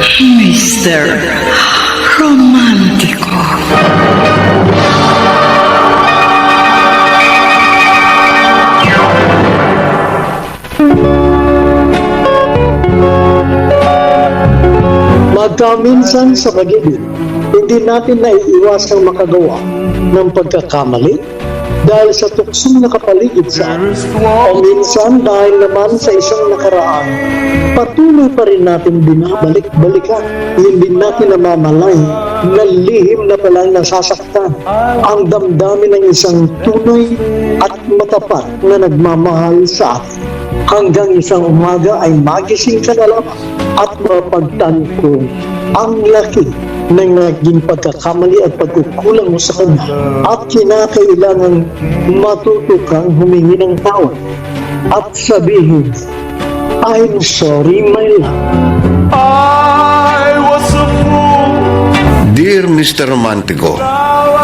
Mr. Romantico. Magkaminsan sa pag-ibig, hindi natin naiiwasang makagawa ng pagkakamali dahil sa tuksong nakapaligid sa atin. O minsan dahil naman sa isang nakaraan, patuloy pa rin natin binabalik-balikan. Hindi natin namamalay na lihim na palang nasasaktan ang damdamin ng isang tunay at matapat na nagmamahal sa atin. Hanggang isang umaga ay magising ka na lang at mapagtanto ang laki ng naging pagkakamali at pagkukulang mo sa kanya at kinakailangan matuto kang humingi ng tawad at sabihin, I'm sorry, my love. I was a fool. Dear Mr. Romantico,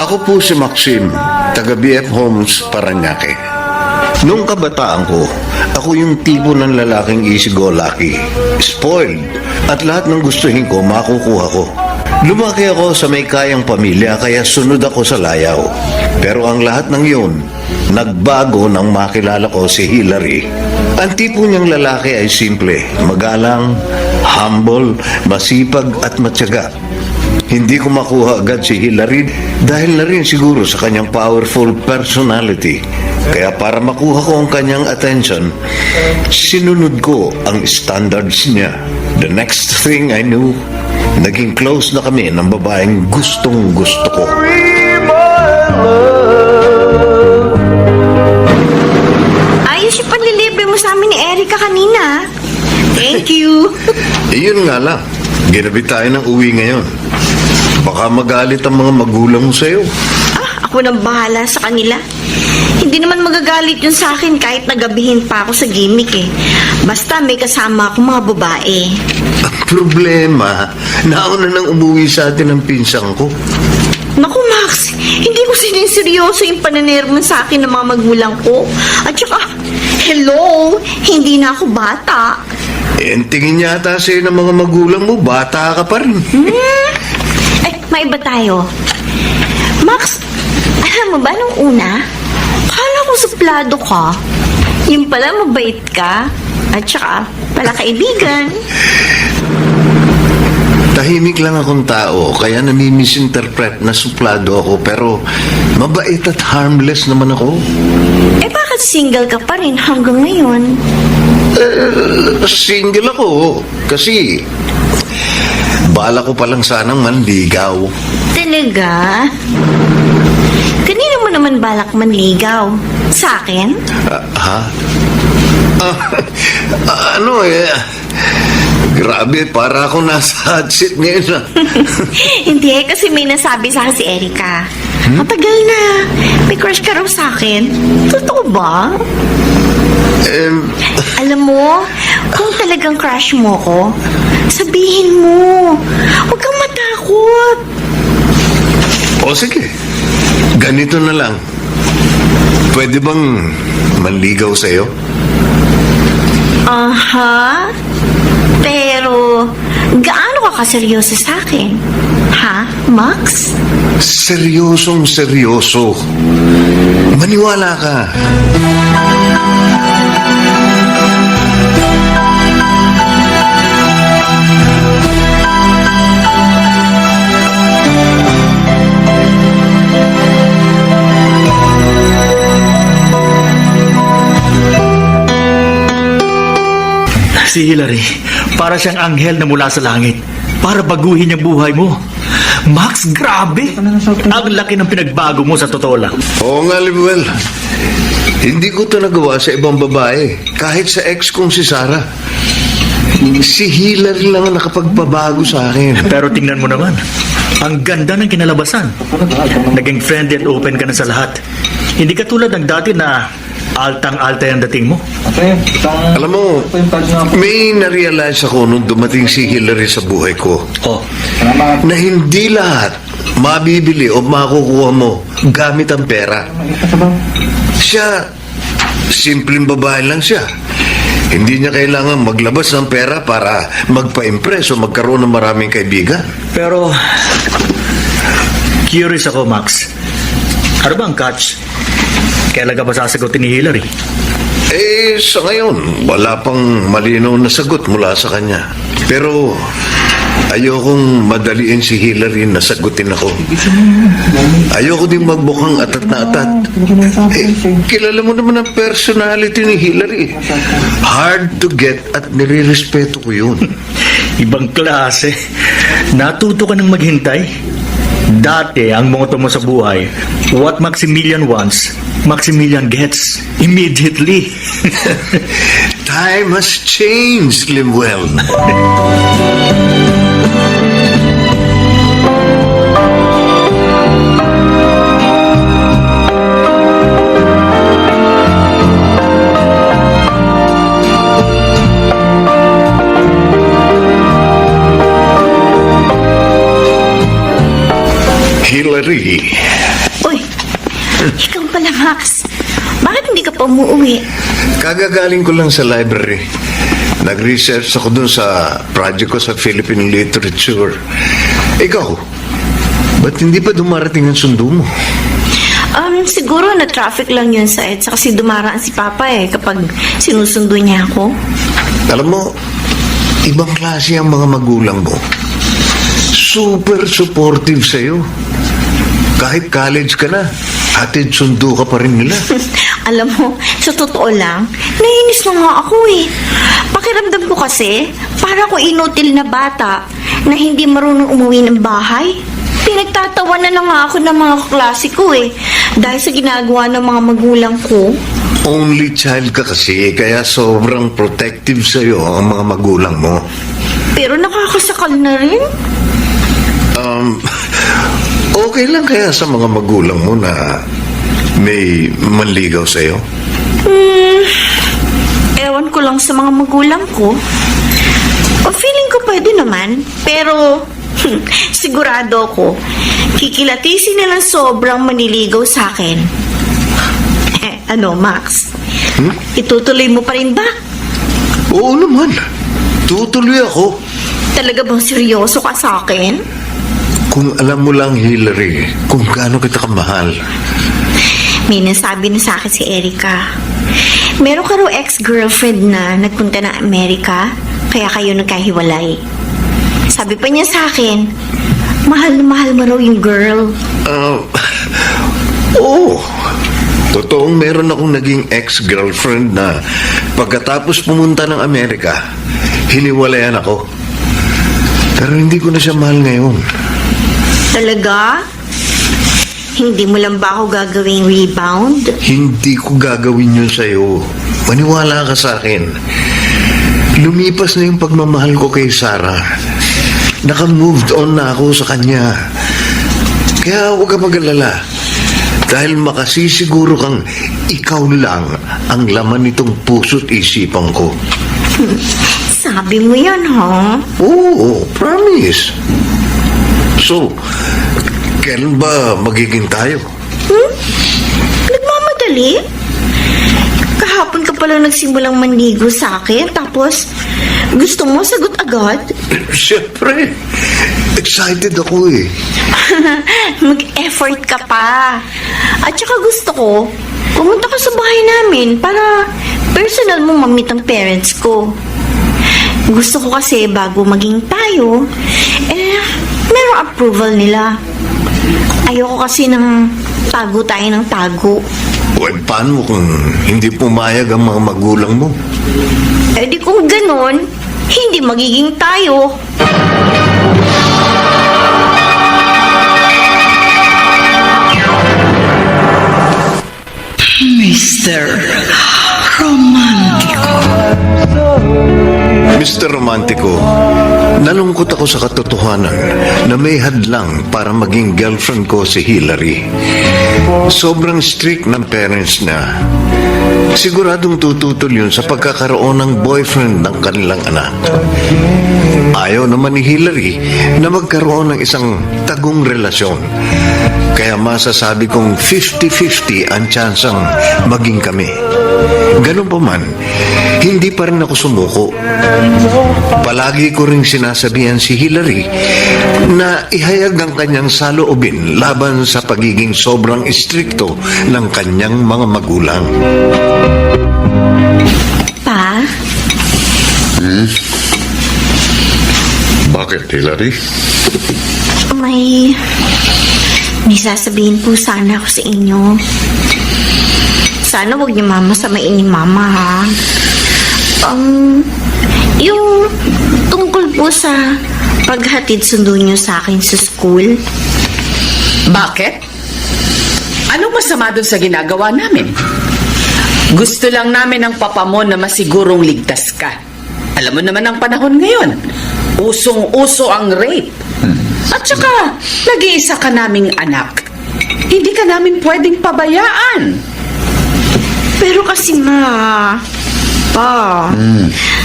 ako po si Maxim, taga BF Homes, Paranaque. Noong kabataan ko, ako yung tipo ng lalaking easy-go-lucky, spoiled, at lahat ng gustuhin ko makukuha ko. Lumaki ako sa may kayang pamilya kaya sunod ako sa layaw. Pero ang lahat ng yun, nagbago nang makilala ko si Hillary. Ang tipo niyang lalaki ay simple, magalang, humble, masipag at matyaga. Hindi ko makuha agad si Hillary dahil na rin siguro sa kanyang powerful personality. Kaya para makuha ko ang kanyang attention, sinunod ko ang standards niya. The next thing I knew, naging close na kami ng babaeng gustong gusto ko. Ayos yung panlilibre mo sa amin ni Erica kanina. Thank you. Iyon nga lang, ginabi tayo ng uwi ngayon. Baka magalit ang mga magulang mo sa'yo. Ako nang bahala sa kanila. Hindi naman magagalit yun sa akin kahit nagabihin pa ako sa gimmick eh. Basta may kasama akong mga babae. Ang problema, nauna nang umuwi sa atin ang pinsang ko. Naku Max, hindi ko siniseryoso yung pananermon sa akin ng mga magulang ko. At saka, hello, hindi na ako bata. Eh, ang tingin yata sa'yo ng mga magulang mo, bata ka pa rin. Ay, maiba tayo. Max, alam mo ba nung una, kala ko suplado ka. Yung pala mabait ka. At saka, pala kaibigan. Tahimik lang akong tao, kaya nami-misinterpret na suplado ako, pero mabait at harmless naman ako. Eh bakit single ka pa rin hanggang ngayon? Single ako, kasi bala ko palang sanang manligaw. Talaga? Kanino mo naman balak manligaw? Sa akin? Ha? Grabe, para ako nasa hot seat ngayon. Hindi, kasi may nasabi sa akin si Erica. Matagal na. May crush ka raw sa akin. Totoo ba? Alam mo, kung talagang crush mo ko, sabihin mo. Huwag kang matakot. O sige, ganito na lang. Pwede bang manligaw sa'yo? Aha. Pero, gaano ka kaseryoso sa akin? Ha, Max? Seryosong seryoso. Maniwala ka. Si Hillary, para siyang anghel na mula sa langit. Para baguhin ang buhay mo. Max, grabe! Ang laki ng pinagbago mo sa totoo lang. Oo nga, Libuel. Hindi ko ito nagawa sa ibang babae. Kahit sa ex kong si Sarah. Si Hillary lang ang nakapagbabago sa akin. Pero tingnan mo naman, ang ganda ng kinalabasan. Naging friendly at open ka na sa lahat. Hindi ka tulad ng dati na altang-alta yung dating mo. Alam mo, may narealize ako nung dumating si Hillary sa buhay ko. Oh, Na hindi lahat mabibili o makukuha mo gamit ang pera. Siya, simpleng babae lang siya. Hindi niya kailangan maglabas ng pera para magpa-impress o magkaroon ng maraming kaibigan. Pero, curious ako, Max. Ano ba ang catch? Kailan ka ba sasagutin ni Hillary? Sa ngayon, wala pang malinaw na sagot mula sa kanya. Pero, ayokong madaliin si Hillary na sagutin ako. Ayoko din magmukhang atat na atat. Kilala mo naman ang personality ni Hillary. Hard to get at nire-respeto ko yun. Ibang klase. Natuto ka ng maghintay. Dati, ang motto mo sa buhay, what Maximilian wants, Maximilian gets immediately. Time has changed, Lemuel. Hillary. Uy, ikaw pala, Max. Bakit hindi ka pa umuwi? Kagagaling ko lang sa library. Nag-research ako dun sa project ko sa Philippine literature. Ikaw, ba't hindi pa dumarating ang sundo mo? Siguro na traffic lang yun sa EDSA kasi dumaraan si Papa kapag sinusundo niya ako. Alam mo, ibang klase ang mga magulang mo. Super supportive sa'yo. Kahit college ka na, hatid sundo ka pa rin nila. Alam mo, sa totoo lang, nainis na nga ako Pakiramdam ko kasi, para ko inutil na bata na hindi marunong umuwi ng bahay. Pinagtatawanan na nga ako ng mga klase ko dahil sa ginagawa ng mga magulang ko. Only child ka kasi, kaya sobrang protective sa'yo ang mga magulang mo. Pero nakakasakal na rin. Okay lang kaya sa mga magulang mo na may manligaw sa'yo? Ewan ko lang sa mga magulang ko. O feeling ko pwede naman, pero sigurado ko, kikilatisin nilang sobrang maniligaw sa akin. Ano, Max? Itutuloy mo pa rin ba? Oo naman. Tutuloy ako. Talaga bang seryoso ka sa akin? Kung alam mo lang, Hillary, kung gaano kita kamahal. May nasabi na sa akin si Erica. Meron ka raw ex-girlfriend na nagpunta ng Amerika, kaya kayo nagkahiwalay. Sabi pa niya sa akin, mahal na mahal mo raw yung girl. Oo. Totoong meron akong naging ex-girlfriend na pagkatapos pumunta ng Amerika, hiniwalayan ako. Pero hindi ko na siya mahal ngayon. Talaga? Hindi mo lang ba ako gagawing rebound? Hindi ko gagawin yun sa'yo. Maniwala ka sa akin. Lumipas na yung pagmamahal ko kay Sarah. Naka-moved on na ako sa kanya. Kaya huwag ka mag-alala. Dahil makasisiguro kang ikaw lang ang laman nitong puso't isipan ko. Sabi mo yan, ha? Oo, promise. So, kailan ba magiging tayo? Nagmamadali? Kahapon ka pala nagsimulang manligo sa akin, tapos gusto mo sagot agad? Siyempre, excited ako Mag-effort ka pa. At saka gusto ko, pumunta ka sa bahay namin para personal mo mamit ang parents ko. Gusto ko kasi bago maging tayo, merong approval nila. Ayoko kasi ng tago tayo ng tago. Well, paano kung hindi pumayag ang mga magulang mo? Di kung ganon, hindi magiging tayo. Mr. Romantico. Mr. Romantico, nalungkot ako sa katotohanan na may hadlang para maging girlfriend ko si Hillary. Sobrang strict ng parents niya. Siguradong tututol yun sa pagkakaroon ng boyfriend ng kanilang anak. Ayaw naman ni Hillary na magkaroon ng isang tagong relasyon. Kaya masasabi kong 50-50 ang tsansang maging kami. Ganun pa man, hindi pa rin ako sumuko. Palagi ko ring sinasabihan si Hillary na ihayag ang kanyang saloobin laban sa pagiging sobrang istrikto ng kanyang mga magulang. Pa, Bakit, Hillary? may sasabihin po sana ako sa inyo. Sana huwag niyo mamasamain ni Mama, ha? Yung tungkol po sa paghatid sundo niyo sa akin sa school. Bakit? Anong masama doon sa ginagawa namin? Gusto lang namin ng papa mo na masigurong ligtas ka. Alam mo naman ang panahon ngayon. Usong-uso ang rape. At saka, nag-iisa ka naming anak. Hindi ka namin pwedeng pabayaan. Pero kasi pa,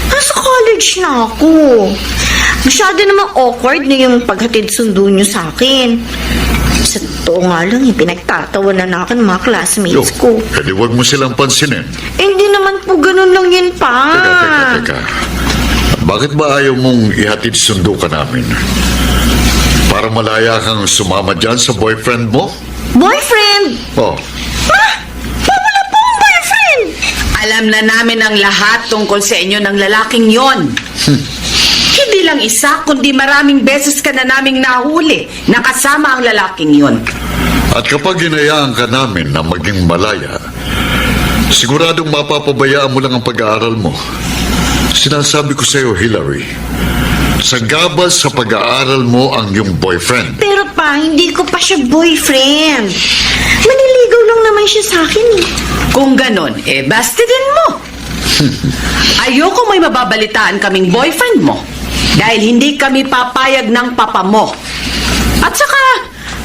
nasa college na ako. Masyado namang awkward na yung paghatid sundo niyo sa akin. Sa totoo nga lang, pinagtatawanan na ako ng mga classmates ko. Pwede huwag mo silang pansinin. Hindi naman po ganun lang yun, pa. Teka. Bakit ba ayaw mong ihatid sundo ka namin? Para malaya kang sumama dyan sa boyfriend mo? Boyfriend! Oh, Wala po akong boyfriend! Alam na namin ang lahat tungkol sa inyo ng lalaking yon. Hindi lang isa, kundi maraming beses ka na naming nahuli na kasama ang lalaking yon. at kapag hinayaan ka namin na maging malaya, siguradong mapapabayaan mo lang ang pag-aaral mo. Sinasabi ko sa iyo, Hillary, sagabal sa pag-aaral mo ang iyong boyfriend. Pero pa, hindi ko pa siya boyfriend. Maniligaw lang naman siya sa akin eh. Kung ganon, bastidin mo. Ayoko may mababalitaan kaming boyfriend mo dahil hindi kami papayag ng papa mo. At saka,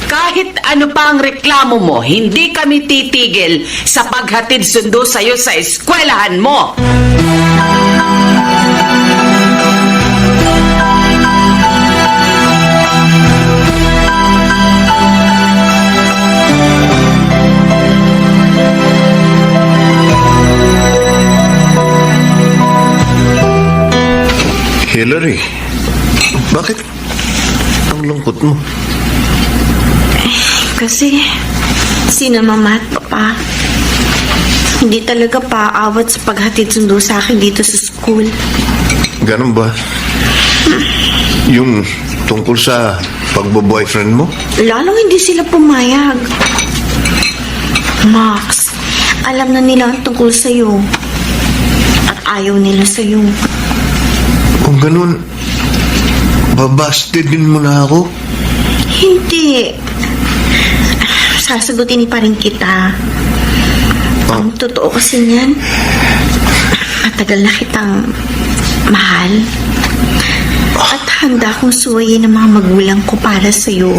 kahit ano pa ang reklamo mo, hindi kami titigil sa paghatid sundo sa'yo sa eskwelahan mo. Hillary, bakit ang lungkot mo? Kasi, sina mama at papa, hindi talaga paawat sa paghatid sundo sa akin dito sa school. Ganun ba? Yung tungkol sa pagbo-boyfriend mo? Lalong hindi sila pumayag. Max, alam na nila ang tungkol sa'yo. At ayaw nila sa'yo. Kung ganun, babastidin mo na ako? Hindi. Sasagutin pa rin kita. Ang totoo kasi niyan, matagal na kitang mahal. At handa kong suwayin ang mga magulang ko para sa'yo.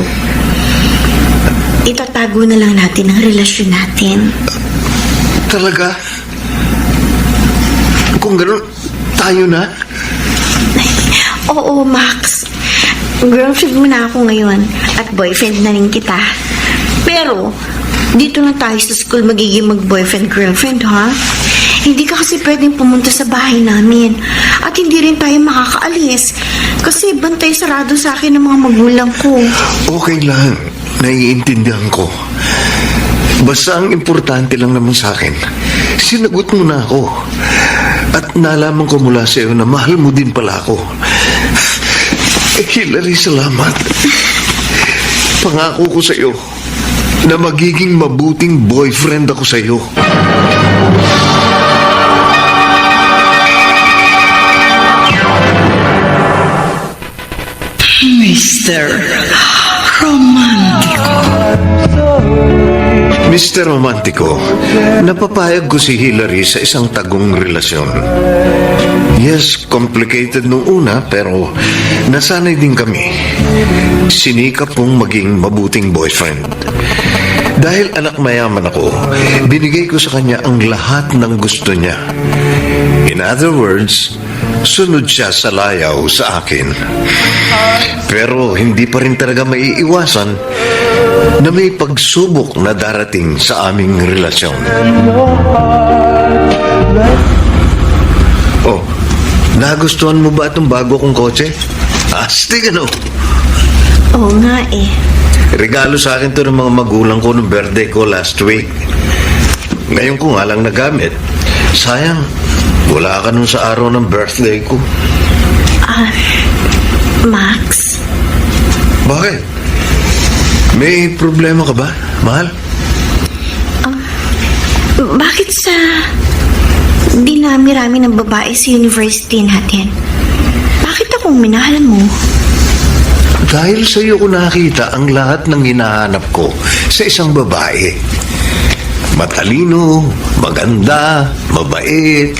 Itatago na lang natin ang relasyon natin. Talaga? Kung ganun, tayo na? Oo, Max. Girlfriend mo na ako ngayon at boyfriend na rin kita. Pero, dito na tayo sa school magiging mag-boyfriend-girlfriend, ha? Hindi ka kasi pwedeng pumunta sa bahay namin. At hindi rin tayo makakaalis. Kasi bantay sarado sa akin ng mga magulang ko. Okay lang. Naiintindihan ko. Basta ang importante lang naman sa akin, sinagot mo na ako. At nalaman ko mula sa iyo na mahal mo din pala ako. Hillary, salamat. Pangako ko sa iyo na magiging mabuting boyfriend ako sa iyo. Mr. Romantico. Mr. Romantico, napapayag ko si Hillary sa isang tagong relasyon. Yes, complicated nung una pero nasanay din kami. Sinikap kong maging mabuting boyfriend. Dahil anak mayaman ako, binigay ko sa kanya ang lahat ng gusto niya. In other words, sunod siya sa layaw sa akin. Pero hindi pa rin talaga maiiwasan na may pagsubok na darating sa aming relasyon. Nagustuhan mo ba itong bago kong kotse? Astig, ano? Oo nga eh. Regalo sa akin to ng mga magulang ko nung birthday ko last week. Ngayon ko nga lang nagamit. Sayang, wala ka nun sa araw ng birthday ko. Max, Bakit? May problema ka ba, mahal? bakit sa dinami-rami ng babae sa university natin? Bakit akong minahalan mo? Dahil sa iyo ko nakita ang lahat ng hinahanap ko sa isang babae. Matalino, maganda, mabait,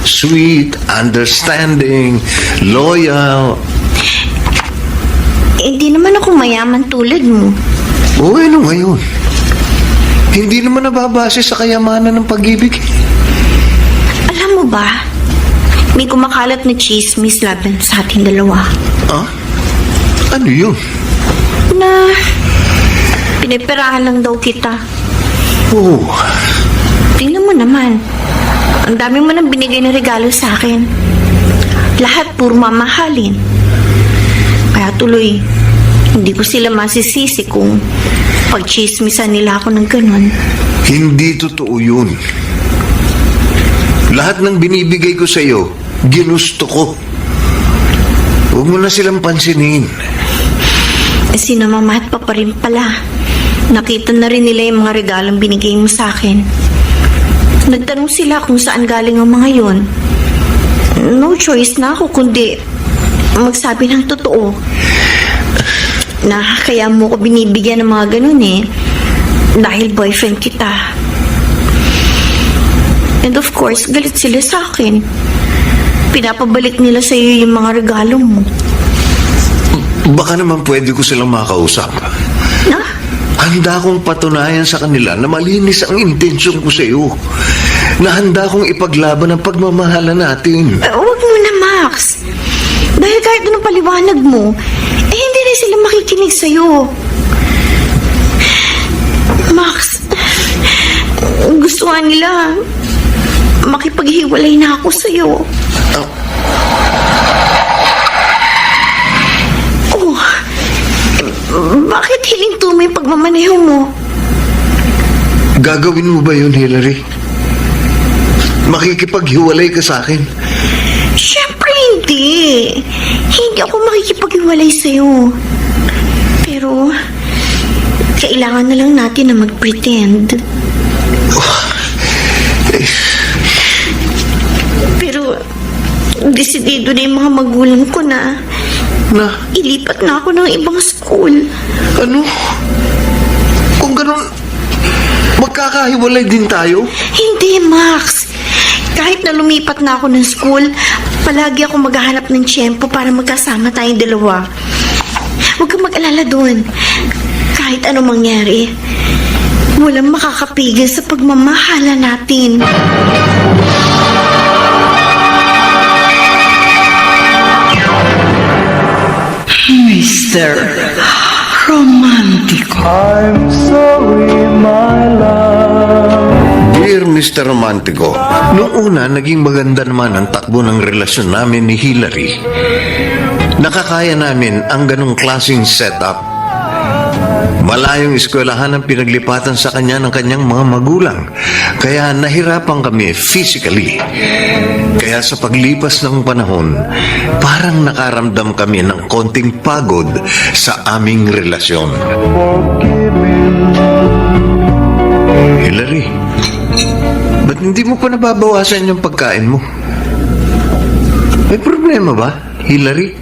sweet, understanding, loyal. Hindi naman ako mayaman tulad mo. O ano ngayon? Hindi naman nababase sa kayamanan ng pag-ibig. Alam mo ba, may kumakalat na chismis laban sa ating dalawa. Ah? Ano yun? Na pinipirahan lang daw kita. Oh, Tingnan mo naman. Ang dami mo nang binigay na regalo sa akin. Lahat puro mamahalin. Kaya tuloy, hindi ko sila masisisi kung pagchismisan nila ako ng ganun. hindi totoo yun. Lahat ng binibigay ko sa iyo, ginusto ko. Huwag mo na silang pansinin. Sinamamahat pa rin pala. Nakita na rin nila yung mga regalong binigay mo sa akin. Nagtanong sila kung saan galing ang mga yon. No choice na ako kundi magsabi ng totoo. Na kaya mo ko binibigyan ng mga ganun eh. Dahil boyfriend kita. And of course, galit sila sa akin. Pinapabalik nila sa iyo yung mga regalo mo. Baka naman pwede ko silang makausap. Na? Handa kong patunayan sa kanila na malinis ang intensyon ko sa iyo. Na handa kong ipaglaban ang pagmamahala natin. Huwag mo na, Max. Dahil kahit anong paliwanag mo, hindi rin sila makikinig sa'yo. Max, gusto nga nila makipaghiwalay na ako sa'yo. Oh, bakit hiling mo yung pagmamaneho mo? Gagawin mo ba yun, Hillary? Makikipaghiwalay ka sa akin? Siyempre hindi. Hindi ako makikipaghiwalay sa'yo. Pero, kailangan na lang natin na mag-pretend. Pero, desidido na yung mga magulang ko na ilipat na ako ng ibang school. Ano? Kung ganun, magkakahiwalay din tayo? Hindi, Max. Kahit na lumipat na ako ng school, palagi ako maghahanap ng tiyempo para magkasama tayong dalawa. Huwag kang mag-alala doon. Kahit ano mangyari, walang makakapigil sa pagmamahala natin. Mr. Romantico. I'm sorry, my love. Dear Mr. Romantico, noong una naging maganda naman ang takbo ng relasyon namin ni Hillary. Nakakaya namin ang ganong klaseng setup. Malayong eskwelahan ang pinaglipatan sa kanya ng kanyang mga magulang. Kaya nahirapan kami physically. Kaya sa paglipas ng panahon, parang nakaramdam kami ng konting pagod sa aming relasyon. Hillary, ba't hindi mo pa nababawasan yung pagkain mo? May problema ba, Hillary?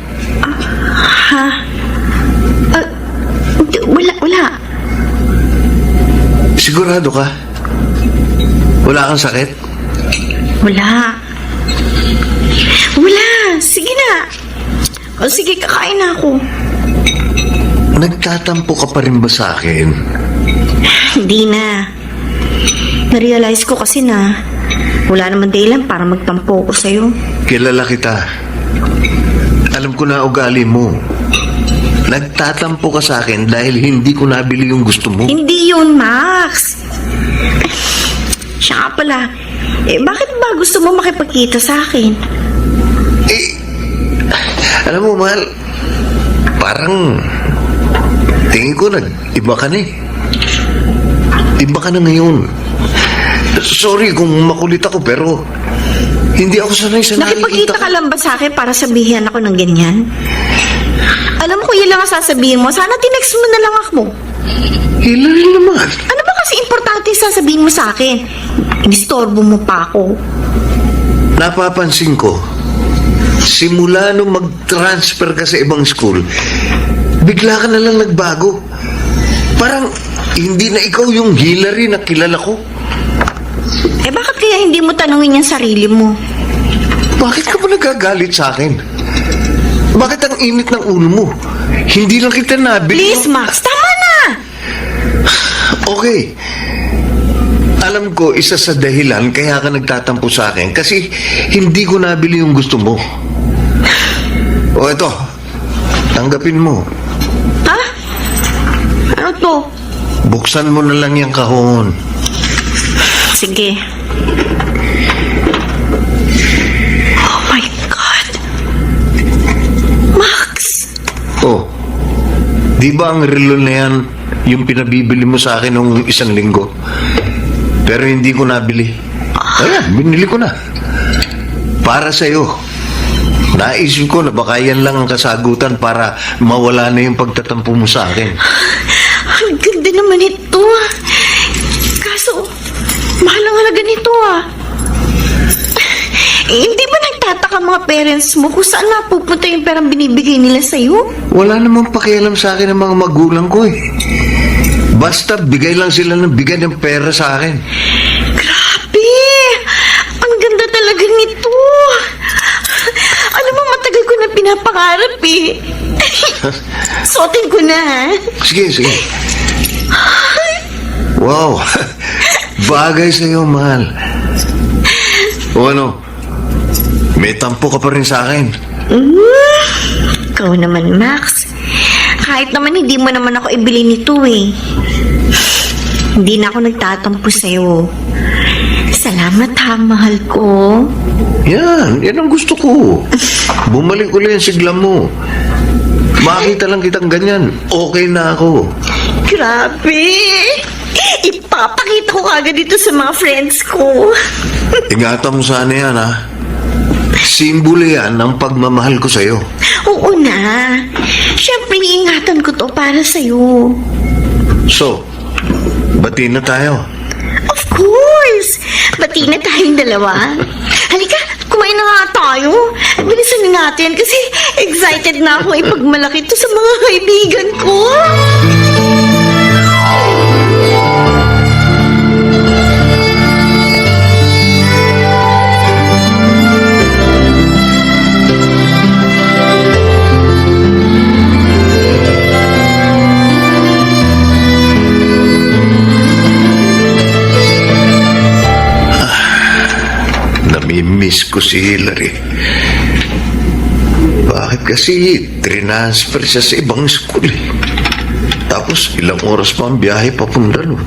Wala. Sigurado ka? Wala kang sakit? Wala. Sige na. O sige, kakain na ako. Nagtatampo ka pa rin ba sa akin? Hindi na. Na-realize ko kasi na wala naman dahilan para magtampo ko sa'yo. Kilala kita. Alam ko na ugali mo. Nagtatampo ka sa akin dahil hindi ko nabili yung gusto mo. Hindi yun, Max. Siya nga pala. Bakit ba gusto mo makipagkita sa akin? Alam mo, mahal, parang tingin ko nag-iba ka na eh. Iba ka na ngayon. Sorry kung makulit ako, pero hindi ako sanay sa Nakipagkita ka lang ba sa akin para sabihin ako ng ganyan? Alam mo kung yun lang ang sasabihin mo, sana tinext mo na lang ako. Hillary naman. Ano ba kasi importante yung sasabihin mo sa akin? Disturbo mo pa ako. Napapansin ko, simula nung mag-transfer ka sa ibang school, bigla ka na lang nagbago. Parang hindi na ikaw yung Hillary na kilala ko. Eh bakit kaya hindi mo tanungin yung sarili mo? Bakit ka ba nagagalit sa akin? Bakit ang init ng ulo mo? Hindi lang kita nabili. Please, Max, tama na! Okay. Alam ko, isa sa dahilan kaya ka nagtatampo sa akin kasi hindi ko nabili yung gusto mo. O eto, tanggapin mo. Ha? Ano to? Buksan mo na lang yung kahon. Sige. Oh my God. Max! Oh, di ba ang relo na yan yung pinabibili mo sa akin nung isang linggo? Pero hindi ko nabili. Ayan, binili ko na. Para sa'yo. Naisip ko na baka yan lang ang kasagutan para mawala na yung pagtatampo mo sa akin. Ang ganda naman ito. Kaso, mahal ang halaga nito hindi ba nagtataka mga parents mo kung saan napupunta yung perang binibigay nila sa'yo? Wala namang pakialam sa akin ng mga magulang ko eh. Basta bigay lang sila ng bigay ng pera sa akin. Grabe! Ang ganda talaga nito. Alam mo, matagal ko na pinapangarap eh. Suotin ko na, ha? Sige, sige. Wow. Bagay sa'yo, mahal. O ano? May tampo ka pa rin sa akin. Ikaw naman, Max. Kahit naman hindi mo naman ako ibili nito eh. Hindi na ako nagtatampo sa'yo. Salamat ha, mahal ko. Yan ang gusto ko. Bumalik ulit yung sigla mo. Makita lang kitang ganyan. Okay na ako. Grabe! Ipapakita ko kagad dito sa mga friends ko. Ingatan mo sana yan, ha? Simbolo yan ng pagmamahal ko sa'yo. Oo na. Siyempre, iingatan ko to para sa'yo. So, bati na tayo. Of course! Bati na tayong dalawa. Halika, kumain na nga tayo. Bilisan na natin kasi excited na ako ipagmalaki to sa mga kaibigan ko. Namimiss ko si Hillary. Bakit kasi transfer siya sa ibang school eh? Tapos ilang oras pa ang biyahe papunta nun.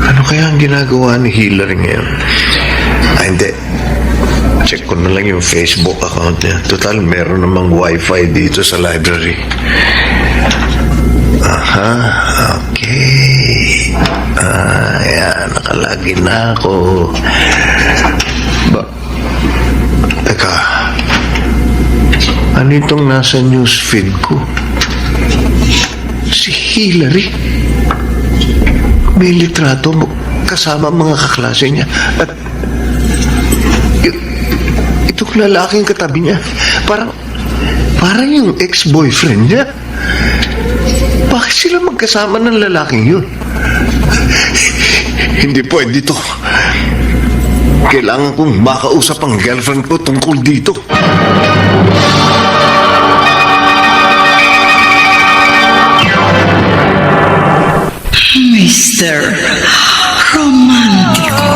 Ano kaya ang ginagawa ni Hillary ngayon? Hindi. Check ko na lang yung Facebook account niya. Total, meron namang wifi dito sa library. Aha, okay. Ayan, nakalagi na ako. Teka, ano itong nasa newsfeed ko? Si Hillary. May litrato kasama mga kaklase niya. At itong lalaking katabi niya, parang yung ex-boyfriend niya. Bakit sila magkasama ng lalaking yun? Hindi pwede to. Kailangan kong makausap ang girlfriend ko tungkol dito. Mr. Romantico.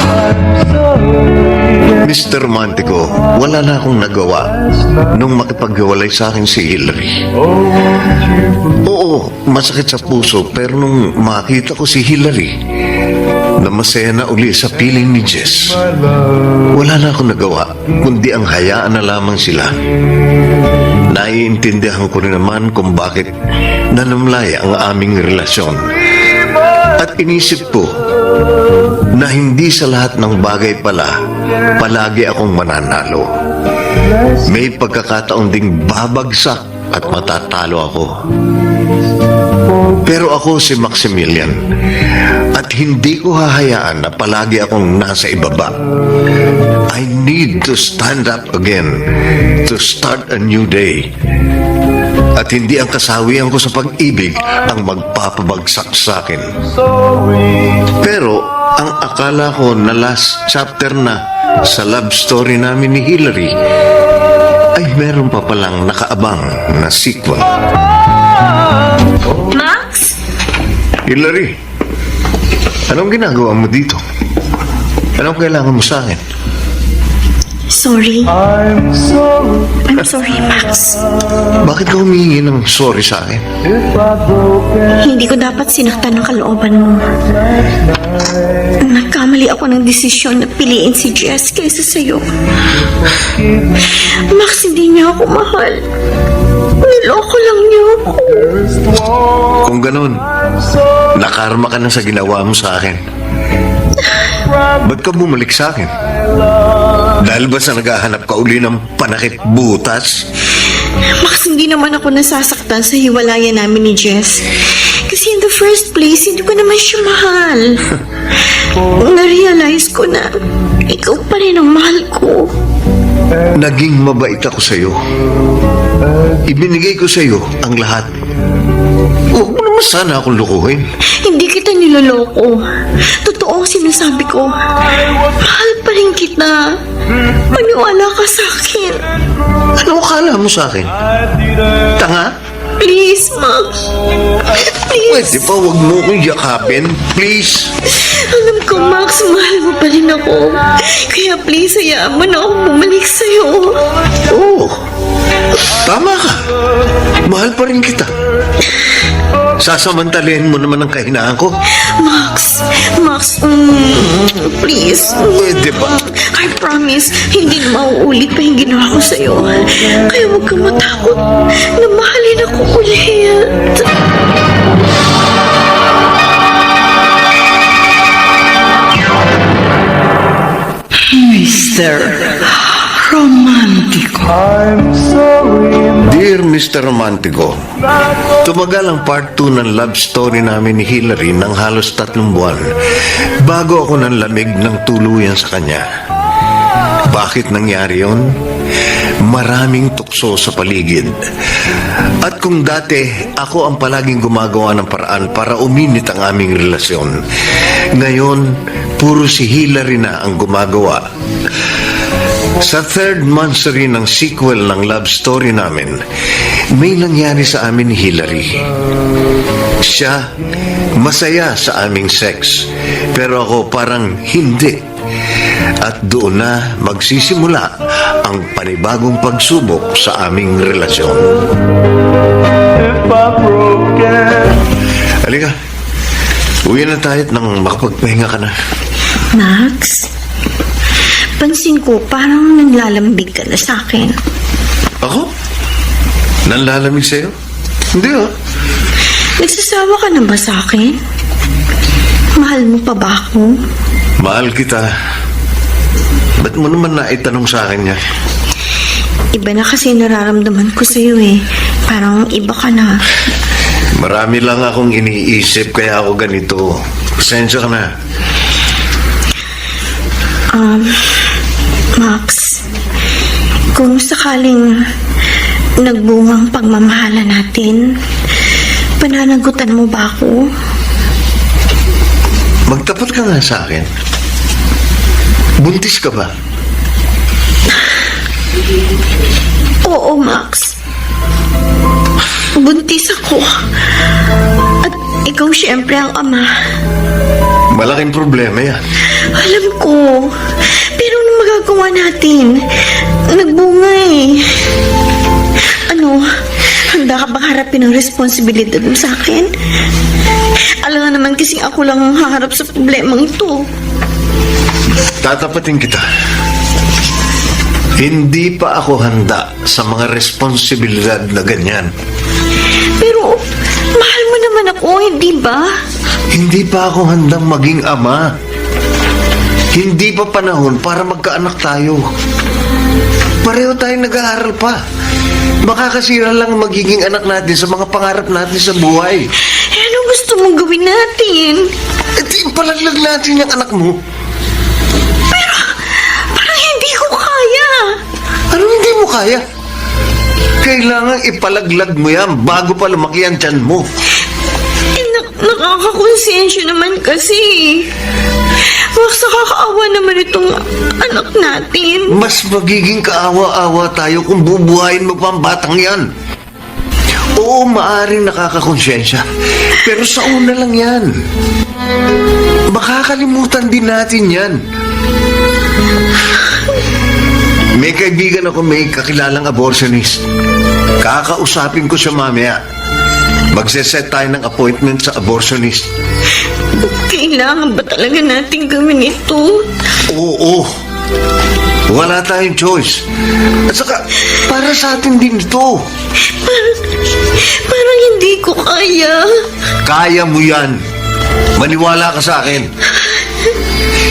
Mr. Romantico, wala na akong nagawa nung makipaghiwalay sa akin si Hillary. Oo, masakit sa puso, pero nung makita ko si Hillary, na masaya na uli sa piling ni Jess. Wala na akong nagawa, kundi ang hayaan na lamang sila. Naiintindihan ko rin naman kung bakit nanamlay ang aming relasyon. At inisip ko na hindi sa lahat ng bagay pala, palagi akong mananalo. May pagkakataon ding babagsak at matatalo ako. Pero ako si Maximilian at hindi ko hahayaan na palagi akong nasa ibaba. I need to stand up again to start a new day. At hindi ang kasawian ko sa pag-ibig ang magpapabagsak sa akin. Pero ang akala ko na last chapter na sa love story namin ni Hillary ay meron pa palang nakaabang na sequel. Max? Hillary, anong ginagawa mo dito? Anong kailangan mo sa akin? Sorry. I'm sorry I'm sorry, Max. Bakit ka humingi ng sorry sa akin? if I've broken. Hindi ko dapat sinaktan ng kalooban mo. Nagkamali ako ng desisyon na piliin si Jess kaysa sa'yo. Max, hindi niya ako mahal. Niloko lang niya ako. Kung ganun, nakarma ka na sa ginawa mo sa akin. Ba't ka bumalik sa akin? Dahil ba sa naghahanap ka uli ng panakit butas? Max, hindi naman ako nasasaktan sa hiwalayan namin ni Jess. Kasi in the first place, hindi ko naman siya mahal. Na-realize ko na ikaw pa rin ang mahal ko. Naging mabait ako sa'yo. Ibinigay ko sa'yo ang lahat. Huwag mo naman sana akong lukuhin. Hindi kita niloloko. Totoo ang sinasabi ko. Mahal pa rin kita. Maniwala ka sa akin. Ano akala mo sa akin? Tanga? Please, Max. Please. Pwede pa huwag mo akong yakapin? Please? Alam ko, Max, mahal mo pa rin ako. Kaya please, hayaan mo na ako bumalik sa'yo. Oo. Tama ka. Mahal pa rin kita. Sasamantalahin mo naman ang kahinaan ko. Max, please. Pwede ba? I promise, hindi na mauulit pa yung ginawa ko sa'yo. Kaya huwag kang matakot na mahalin ako ulit. Mr. Romantico. I'm sorry, Dear Mr. Romantico, tumagal ang part 2 ng love story namin ni Hillary ng halos 3 buwan bago ako nanlamig ng tuluyan sa kanya. Bakit nangyari yon? Maraming tukso sa paligid. At kung dati ako ang palaging gumagawa ng paraan para uminit ang aming relasyon, ngayon puro si Hillary na ang gumagawa. Sa 3rd monthsary ng sequel ng love story namin, may nangyari sa amin ni Hillary. Siya, masaya sa aming sex, pero ako parang hindi. At doon na magsisimula ang panibagong pagsubok sa aming relasyon. if I've broken. Halika, uwi na tayo nang makapagpahinga ka na. Max, pansin ko parang naglalambig ka na sa akin. Ako? Nanlalamig sa'yo? Hindi ah. Nagsasawa ka na ba sa akin? Mahal mo pa ba ako? Mahal kita. Ba't mo naman naitanong sa akin niya? Iba na kasi nararamdaman ko sa'yo eh. Parang iba ka na. Marami lang akong iniisip kaya ako ganito. Pasensya ka na. Max, kung sakaling nagbungang pagmamahala natin, pananagutan mo ba ako? Magtapat ka nga sa akin. Buntis ka ba? Oo, Max. Buntis ako. At ikaw siyempre ang ama. Malaking problema yan. Alam ko. Pero ano magagawa natin? Nagbunga eh. Ano Handa ka bang harapin ang responsibilidad mo sa akin? Alam nga naman kasing ako lang ang haharap sa problemang ito. Tatapatin kita. Hindi pa ako handa sa mga responsibilidad na ganyan. Pero, mahal mo naman ako, hindi ba? Hindi pa ako handang maging ama. Hindi pa panahon para magkaanak tayo. Pareho tayong nag-aaral pa. Makakasira lang ang magiging anak natin sa mga pangarap natin sa buhay. Eh, ano gusto mong gawin natin? At ipalaglag natin yung anak mo. Parang hindi ko kaya. Ano hindi mo kaya? Kailangan ipalaglag mo yan bago pa lumaki ang tiyan mo. Eh, nakakakonsensya naman kasi. Mas nakakaawa naman itong anak natin. Mas magiging kaawa-awa tayo kung bubuhayin mo pa ang batang yan. Oo, maaaring nakakakonsensya. Pero sa una lang yan. Makakalimutan din natin yan. May kaibigan ako, may kakilalang abortionist. Kakausapin ko siya mamaya. Magseset tayo ng appointment sa abortionist. Kailangan ba talaga natin gawin ito? Oo. Wala tayong choice. At saka, para sa atin din ito. Parang hindi ko kaya. Kaya mo yan. Maniwala ka sa akin.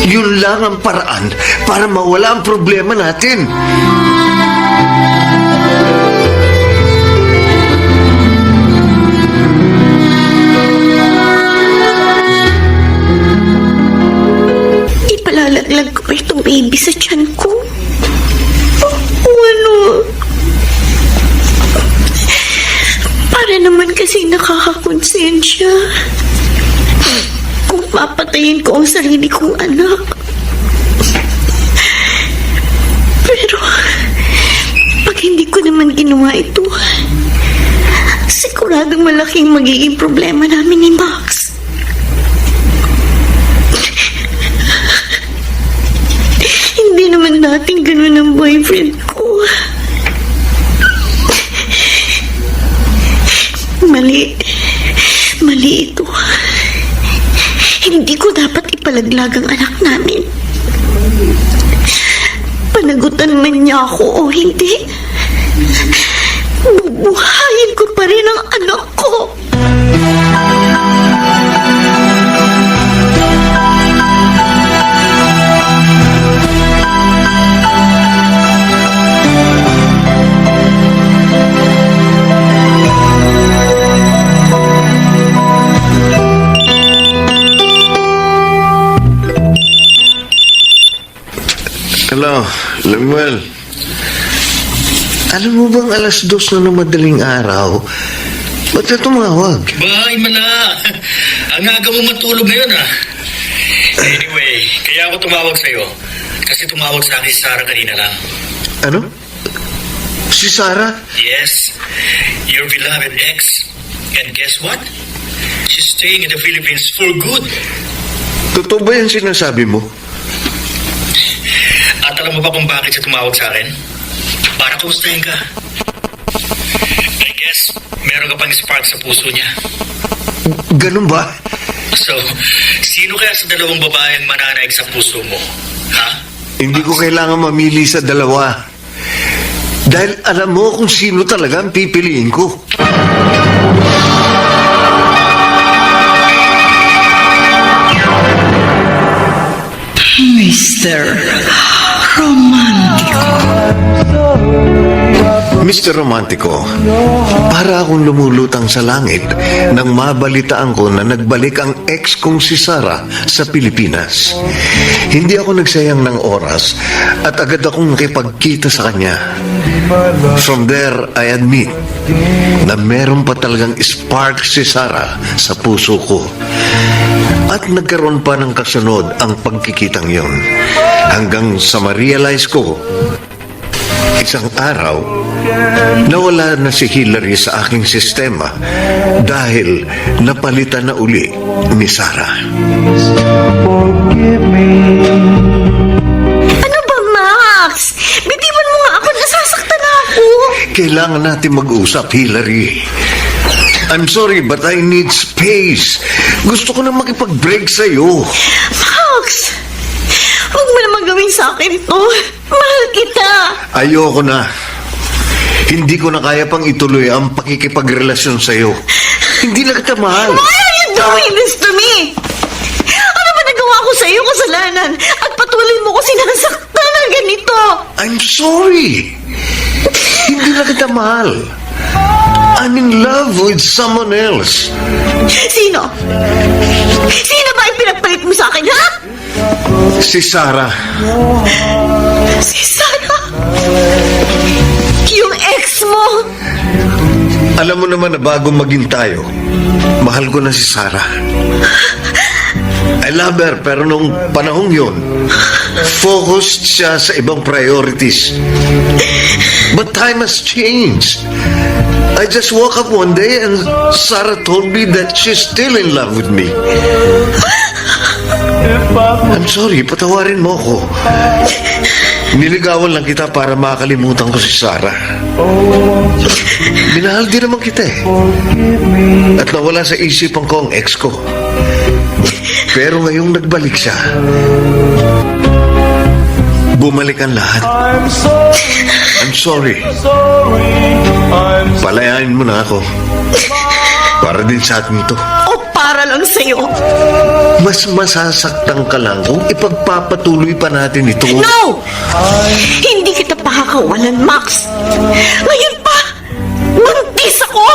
Yun lang ang paraan para mawala ang problema natin. Ipalalaglag ko pa itong baby sa tiyan ko. O ano? Para naman kasi nakakakonsensya. Kung papatayin ko ang sarili kong anak. Pero, pag hindi ko naman ginawa ito, siguradong malaking magiging problema namin ni Max. Hindi naman natin ganun ang boyfriend ko. Mali. Mali ito. Hindi ko dapat ipalaglag ang anak namin. Panagutan man niya ako o hindi, bubuhayin ko pa rin ang anak ko. Hello, Lemuel. Alam mo bang alas 2 na ng madaling araw? Ba't ka tumawag? Bahay man na. Ang aga mo matulog ngayon ah. Anyway, kaya ako tumawag sa'yo. Kasi tumawag sa akin si Sarah kanina lang. Ano? Si Sarah? Yes, your beloved ex. And guess what? She's staying in the Philippines for good. Totoo ba yan sinasabi mo? At alam mo ba kung bakit siya tumawag sa akin? Para kumustahin ka. I guess, meron ka pang spark sa puso niya. Ganun ba? So, sino kaya sa dalawang babaeng mananaig sa puso mo? Ha? Hindi ko kailangan mamili sa dalawa. Dahil alam mo kung sino talaga ang pipiliin ko. Mr. Romantico. Mr. Romantico, para akong lumulutang sa langit nang mabalitaan ko na nagbalik ang ex kong si Sarah sa Pilipinas. Hindi ako nagsayang ng oras at agad akong nakipagkita sa kanya. From there, I admit na meron pa talagang spark si Sarah sa puso ko. At nagkaroon pa ng kasunod ang pagkikitang yon. Hanggang sa ma-realize ko, isang araw, nawala na si Hillary sa aking sistema dahil napalitan na uli ni Sarah. Forgive me. Ano ba, Max? Bitiwan mo nga ako, nasasaktan ako. Kailangan natin mag-usap, Hillary. I'm sorry, but I need space. Gusto ko na makipag-break sa'yo. Max! Huwag mo naman gawin sa akin to. Mahal kita. Ayoko na. Hindi ko na kaya pang ituloy ang pakikipagrelasyon sa'yo. Hindi na kita mahal. Why are you doing this to me? Ano ba nagawa ko sa iyo kasalanan? At patuloy mo ko sinasaktan ng ganito. I'm sorry. Hindi na kita mahal. I'm in love with someone else. Sino? Sino ba ang pinagpalit mo sa akin, ha? Si Sarah. Si Sarah? Yung ex mo? Alam mo naman na bago maging tayo, mahal ko na si Sarah. I love her, pero nung panahong yun, focused siya sa ibang priorities. But time has changed. I just woke up one day and Sarah told me that she's still in love with me. I'm sorry, patawarin mo ako. Niligawan lang kita para makalimutan ko si Sarah. Minahal din naman kita eh. At nawala sa isipan ko ang ex ko. Pero ngayong nagbalik siya, bumalik ang lahat. I'm sorry. Palayain mo na ako. Para din sa atin ito. O para lang sa'yo? Mas masasaktan ka lang kung ipagpapatuloy pa natin ito. No! Hindi kita pakakawalan, Max. Ngayon pa, buntis ako.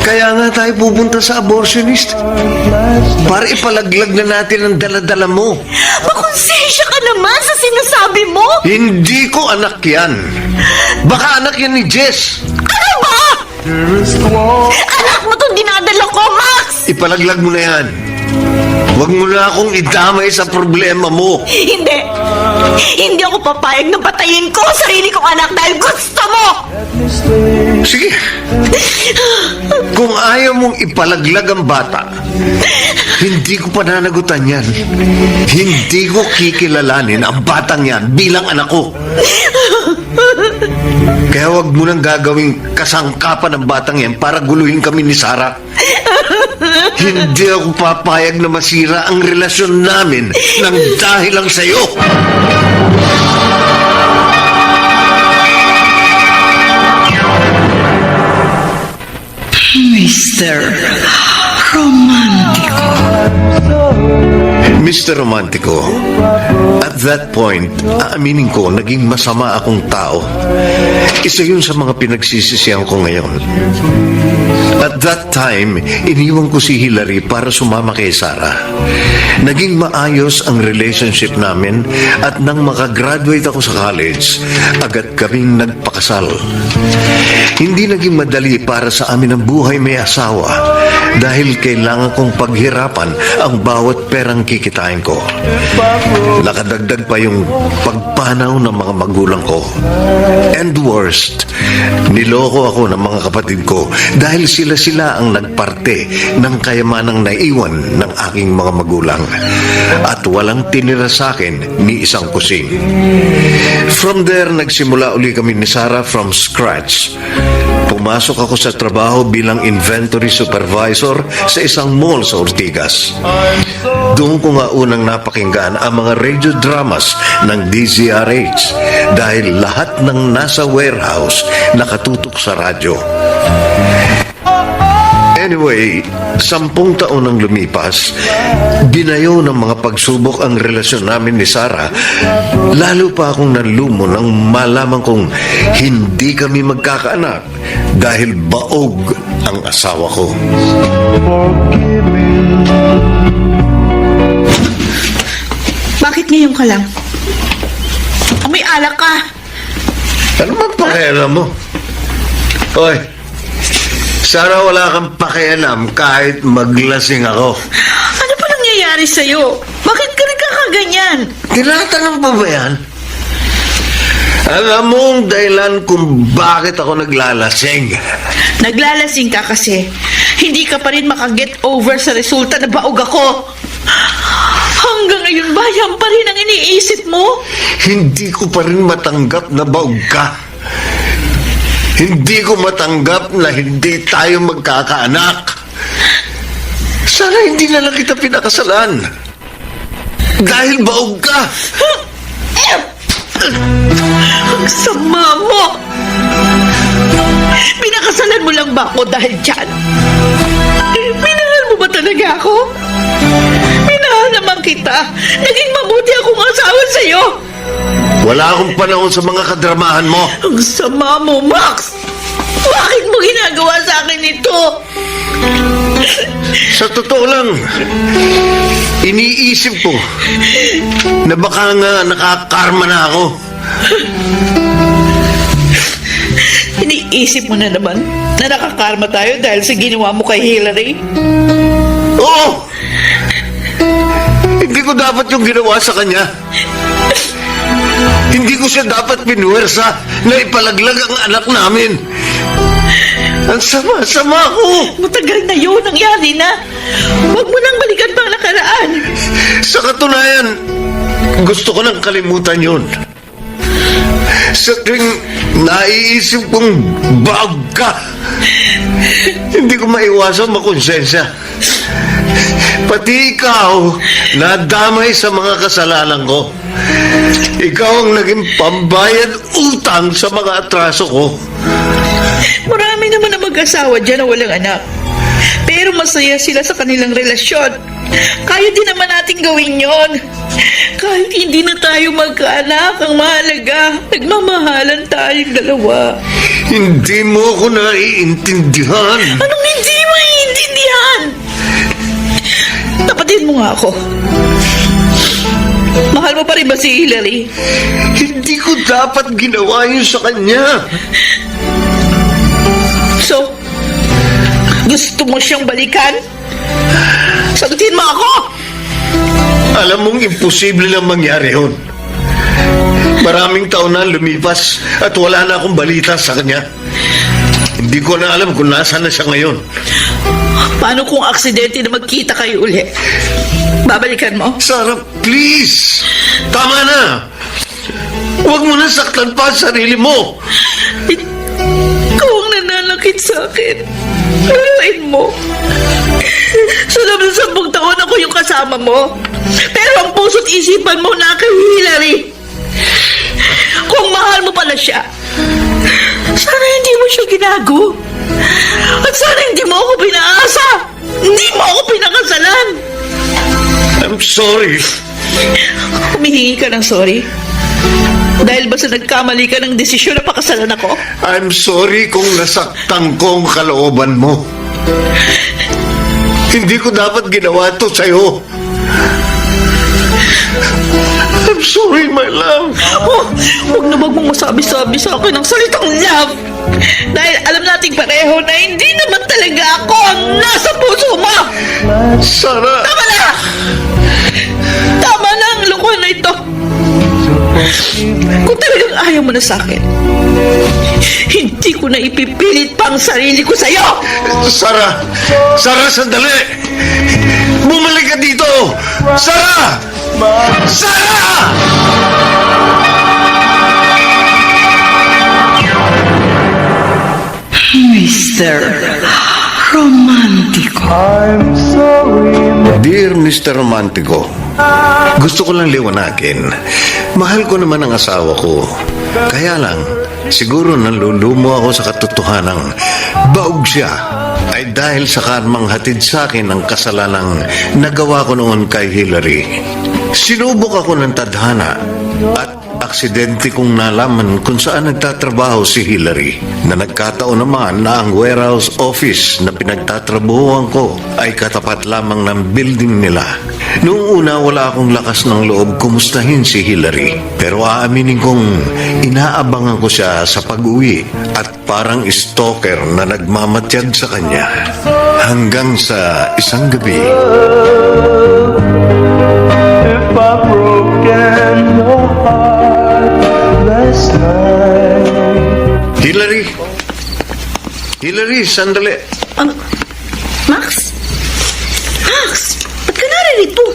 Kaya nga tayo pupunta sa abortionist. Para ipalaglag na natin ang daladala mo. Makonsensya ka naman sa sinasabi mo. Hindi ko anak yan. Baka anak yan ni Jess. Ano ba? Anak mo itong dinadala ko, Max! Ipalaglag mo na yan. Huwag mo na akong idamay sa problema mo. Hindi. Hindi ako papayag na patayin ko ang sarili kong anak dahil gusto mo. Sige. Kung ayaw mong ipalaglag ang bata, hindi ko pananagutan yan. Hindi ko kikilalanin ang batang yan bilang anak ko. Kaya wag mo nang gagawing kasangkapan ng batang yan para guluhin kami ni Sarah. Hindi ako papayag na masira ang relasyon namin nang dahil lang sa'yo. Mr. Romantico, at that point, aaminin ko, naging masama akong tao. Isa yun sa mga pinagsisisihan ko ngayon. At that time, iniwan ko si Hillary para sumama kay Sarah. Naging maayos ang relationship namin at nang makagraduate ako sa college, agad kaming nagpakasal. Hindi naging madali para sa amin ang buhay may asawa dahil kailangan kong paghirapan ang bawat perang kikitain ko. Nakadagdag pa yung pagpanaw ng mga magulang ko. And worst, niloko ako ng mga kapatid ko dahil sila ang nagparte ng kayamanang naiwan ng aking mga magulang at walang tinira sa akin ni isang kusing. From there, nagsimula uli kami ni Sarah from scratch. Pumasok ako sa trabaho bilang inventory supervisor sa isang mall sa Ortigas. Doon ko nga unang napakinggan ang mga radio dramas ng DZRH dahil lahat ng nasa warehouse nakatutok sa radyo. Anyway, 10 taon ang lumipas, binayo ng mga pagsubok ang relasyon namin ni Sarah. Lalo pa akong nanlumo nang malaman kong hindi kami magkakaanak dahil baog ang asawa ko. Bakit ngayon ka lang? May alak ka. Ano man pakialam mo? Hoy, sana wala kang pakialam kahit maglasing ako. Ano pa nangyayari sa'yo? Bakit ka nagkakaganyan? Tinatanong pa ba yan? Alam mo ang dahilan kung bakit ako naglalasing. Naglalasing ka kasi hindi ka pa rin makaget over sa resulta na baog ako. Hanggang ngayon ba yan pa rin ang iniisip mo? Hindi ko pa rin matanggap na baog ka. Hindi ko matanggap na hindi tayo magkakaanak. Sana hindi na lang kita pinakasalan. Dahil baog ka. Ang sama mo! Pinakasalan mo lang ba ako dahil dyan? Minahal mo ba talaga ako? Minahal naman kita. Naging mabuti akong asawa sa'yo. Wala akong panahon sa mga kadramahan mo. Ang sama mo, Max! Bakit mo ginagawa sa akin ito? Sa totoo lang, iniisip ko na baka nga nakakarma na ako. Iniisip mo na naman na nakakarma tayo dahil sa ginawa mo kay Hillary? Oo! Hindi ko dapat yung ginawa sa kanya. Hindi ko siya dapat pinuwersa na ipalaglag ang anak namin. Ang sama-sama ko. Matagal na yun, nangyari na. Huwag mo nang balikan pang nakaraan. Sa katunayan, gusto ko nang kalimutan yun. Sa tuwing naiisip kong baog ka, hindi ko maiwasan makonsensya. Pati ikaw, nadamay sa mga kasalanan ko. Ikaw ang naging pambayad utang sa mga atraso ko. Marami naman na mag-asawa dyan na walang anak. Pero masaya sila sa kanilang relasyon. Kaya din naman natin gawin yon. Kahit hindi na tayo magkaanak, ang mahalaga, nagmamahalan tayong dalawa. Hindi mo ako naiintindihan. Anong hindi mo iintindihan? Tapatin mo nga ako. Mahal mo pa rin ba si Hillary? Hindi ko dapat ginawa yun sa kanya. So, gusto mo siyang balikan? Sagutin mo ako! Alam mong imposible lang mangyari yun. Maraming taon na lumipas at wala na akong balita sa kanya. Hindi ko na alam kung nasaan na siya ngayon. Paano kung aksidente na magkita kayo uli? Babalikan mo? Sarah, please! Tama na! Huwag mo na saktan pa ang sarili mo! Ikaw ang nananakit sa akin. Laruin mo. Sa loob ng 10 taon ako yung kasama mo. Pero ang puso't isipan mo na kay Hillary. Kung mahal mo pala siya, sana hindi mo siya ginago. At sana hindi mo ako pinaasa. Hindi mo ako pinakasalan. I'm sorry. Humihingi ka ng sorry? Dahil ba sa nagkamali ka ng desisyon na pakasalan ako? I'm sorry kung nasaktan ko ang kalooban mo. Hindi ko dapat ginawa ito sa'yo. I'm sorry, my love. Oh, huwag na wag mong masabi-sabi sa akin ng salitang love. Dahil alam nating pareho na hindi naman talaga ako ang nasa puso mo. Sarah. Tama na! Tama na ang lukuhan na ito. Kung talagang ayaw mo na sa akin, hindi ko na ipipilit pa ang sarili ko sa'yo. Sarah! Sarah, sandali! Bumalik ka dito! Sarah! Sarah! Mr. Romantico. I'm sorry, Dear Mr. Romantico, gusto ko lang liwanagin. Mahal ko naman ang asawa ko. Kaya lang, siguro nalulumo ako sa katotohanang baog siya ay dahil sa karmang hatid sa akin ang kasalanang nagawa ko noon kay Hillary. Sinubok ako ng tadhana at aksidente kong nalaman kung saan nagtatrabaho si Hillary, na nagkataon naman na ang warehouse office na pinagtatrabahuan ko ay katapat lamang ng building nila. Noong una wala akong lakas ng loob kumustahin si Hillary, pero aaminin kong inaabangan ko siya sa pag-uwi at parang stalker na nagmamatyag sa kanya. Hanggang sa isang gabi, if I've broken your heart last night. Hillary! Hillary, sandali! Max? Max, ba't ka naririto?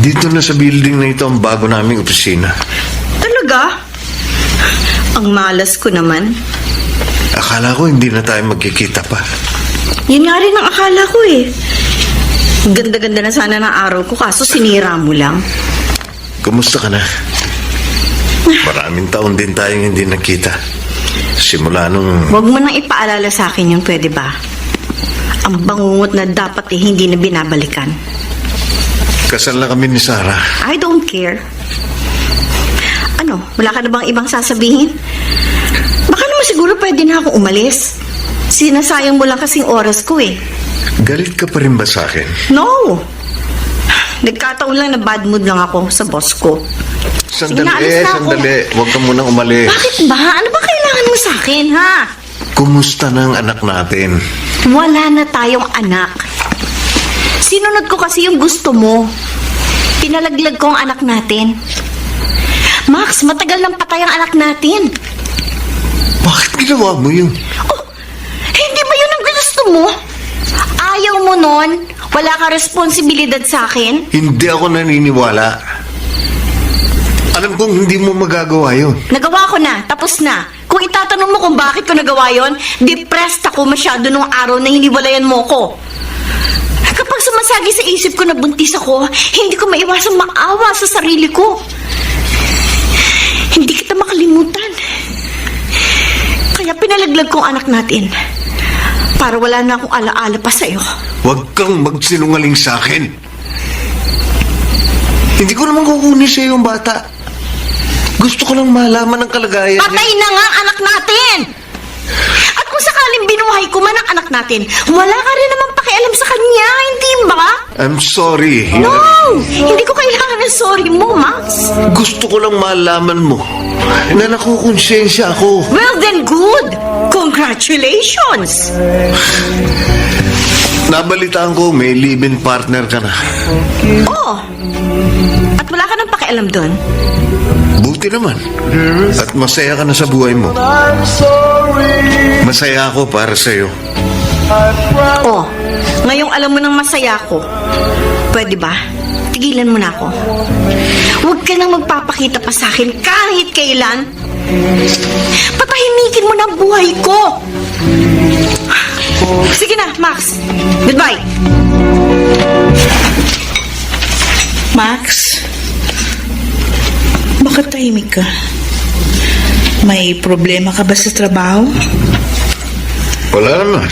Dito na sa building na ito ang bago naming opisina. Talaga? Ang malas ko naman. Akala ko hindi na tayo magkikita pa. Yun nga rin ang akala ko eh. Ganda-ganda na sana ng araw ko, kaso sinira mo lang. Kumusta ka na? Maraming taon din tayong hindi nakita. Simula nung... Huwag mo nang ipaalala sa akin yung pwede ba? Ang bangungot na dapat eh hindi na binabalikan. Kasal na kami ni Sarah. I don't care. Ano, wala ka na bang ibang sasabihin? Baka naman siguro pwede na ako umalis. Sinasayang mo lang kasing oras ko eh. Galit ka pa rin ba sa akin? No! Nagkataon lang na bad mood lang ako sa boss ko. Sige na, alis na ako. Sandali. Huwag ka munang umalis. Bakit ba? Ano ba kailangan mo sa akin, ha? Kumusta na ang anak natin? Wala na tayong anak. Sinunod ko kasi yung gusto mo. Pinalaglag ko ang anak natin. Max, matagal nang patay ang anak natin. Bakit ginawa mo yun? Oh, hindi ba yun ang gusto mo? Ayaw mo nun? Wala ka responsibilidad sa akin? Hindi ako naniniwala. Alam kong hindi mo magagawa yun. Nagawa ko na, tapos na. Kung itatanong mo kung bakit ko nagawa yon, depressed ako masyado nung araw na hiniwalayan mo ko. Kapag sumasagi sa isip ko na buntis ako, hindi ko maiwasang maawa sa sarili ko. Hindi kita makalimutan. Kaya pinalaglag ko ang anak natin. Para wala na akong alaala pa sa'yo. Huwag kang magsinungaling sa akin. Hindi ko naman kukunin sa yung bata. Gusto ko lang malaman ang kalagayan niya. Patay na nga ang anak natin! At kung sakaling binuhay ko man ang anak natin, wala ka rin naman pakialam sa kanya, hindi ba? I'm sorry. No! Hindi ko kailangan ng sorry mo, Max. Gusto ko lang malaman mo na nakukonsensya ako. Well then, good! Congratulations! Nabalitaan ko may live-in partner ka na. Oh! At wala ka nang pakialam doon. Buti naman. At masaya ka na sa buhay mo. I'm sorry. Masaya ako para sa'yo. Oh, ngayong alam mo nang masaya ako. Pwede ba? Tigilan mo na ako. Huwag ka nang magpapakita pa sa akin kahit kailan. Patahimikin mo na ang buhay ko. Sige na, Max. Goodbye. Max, bakit tahimik ka? May problema ka ba sa trabaho? Wala naman.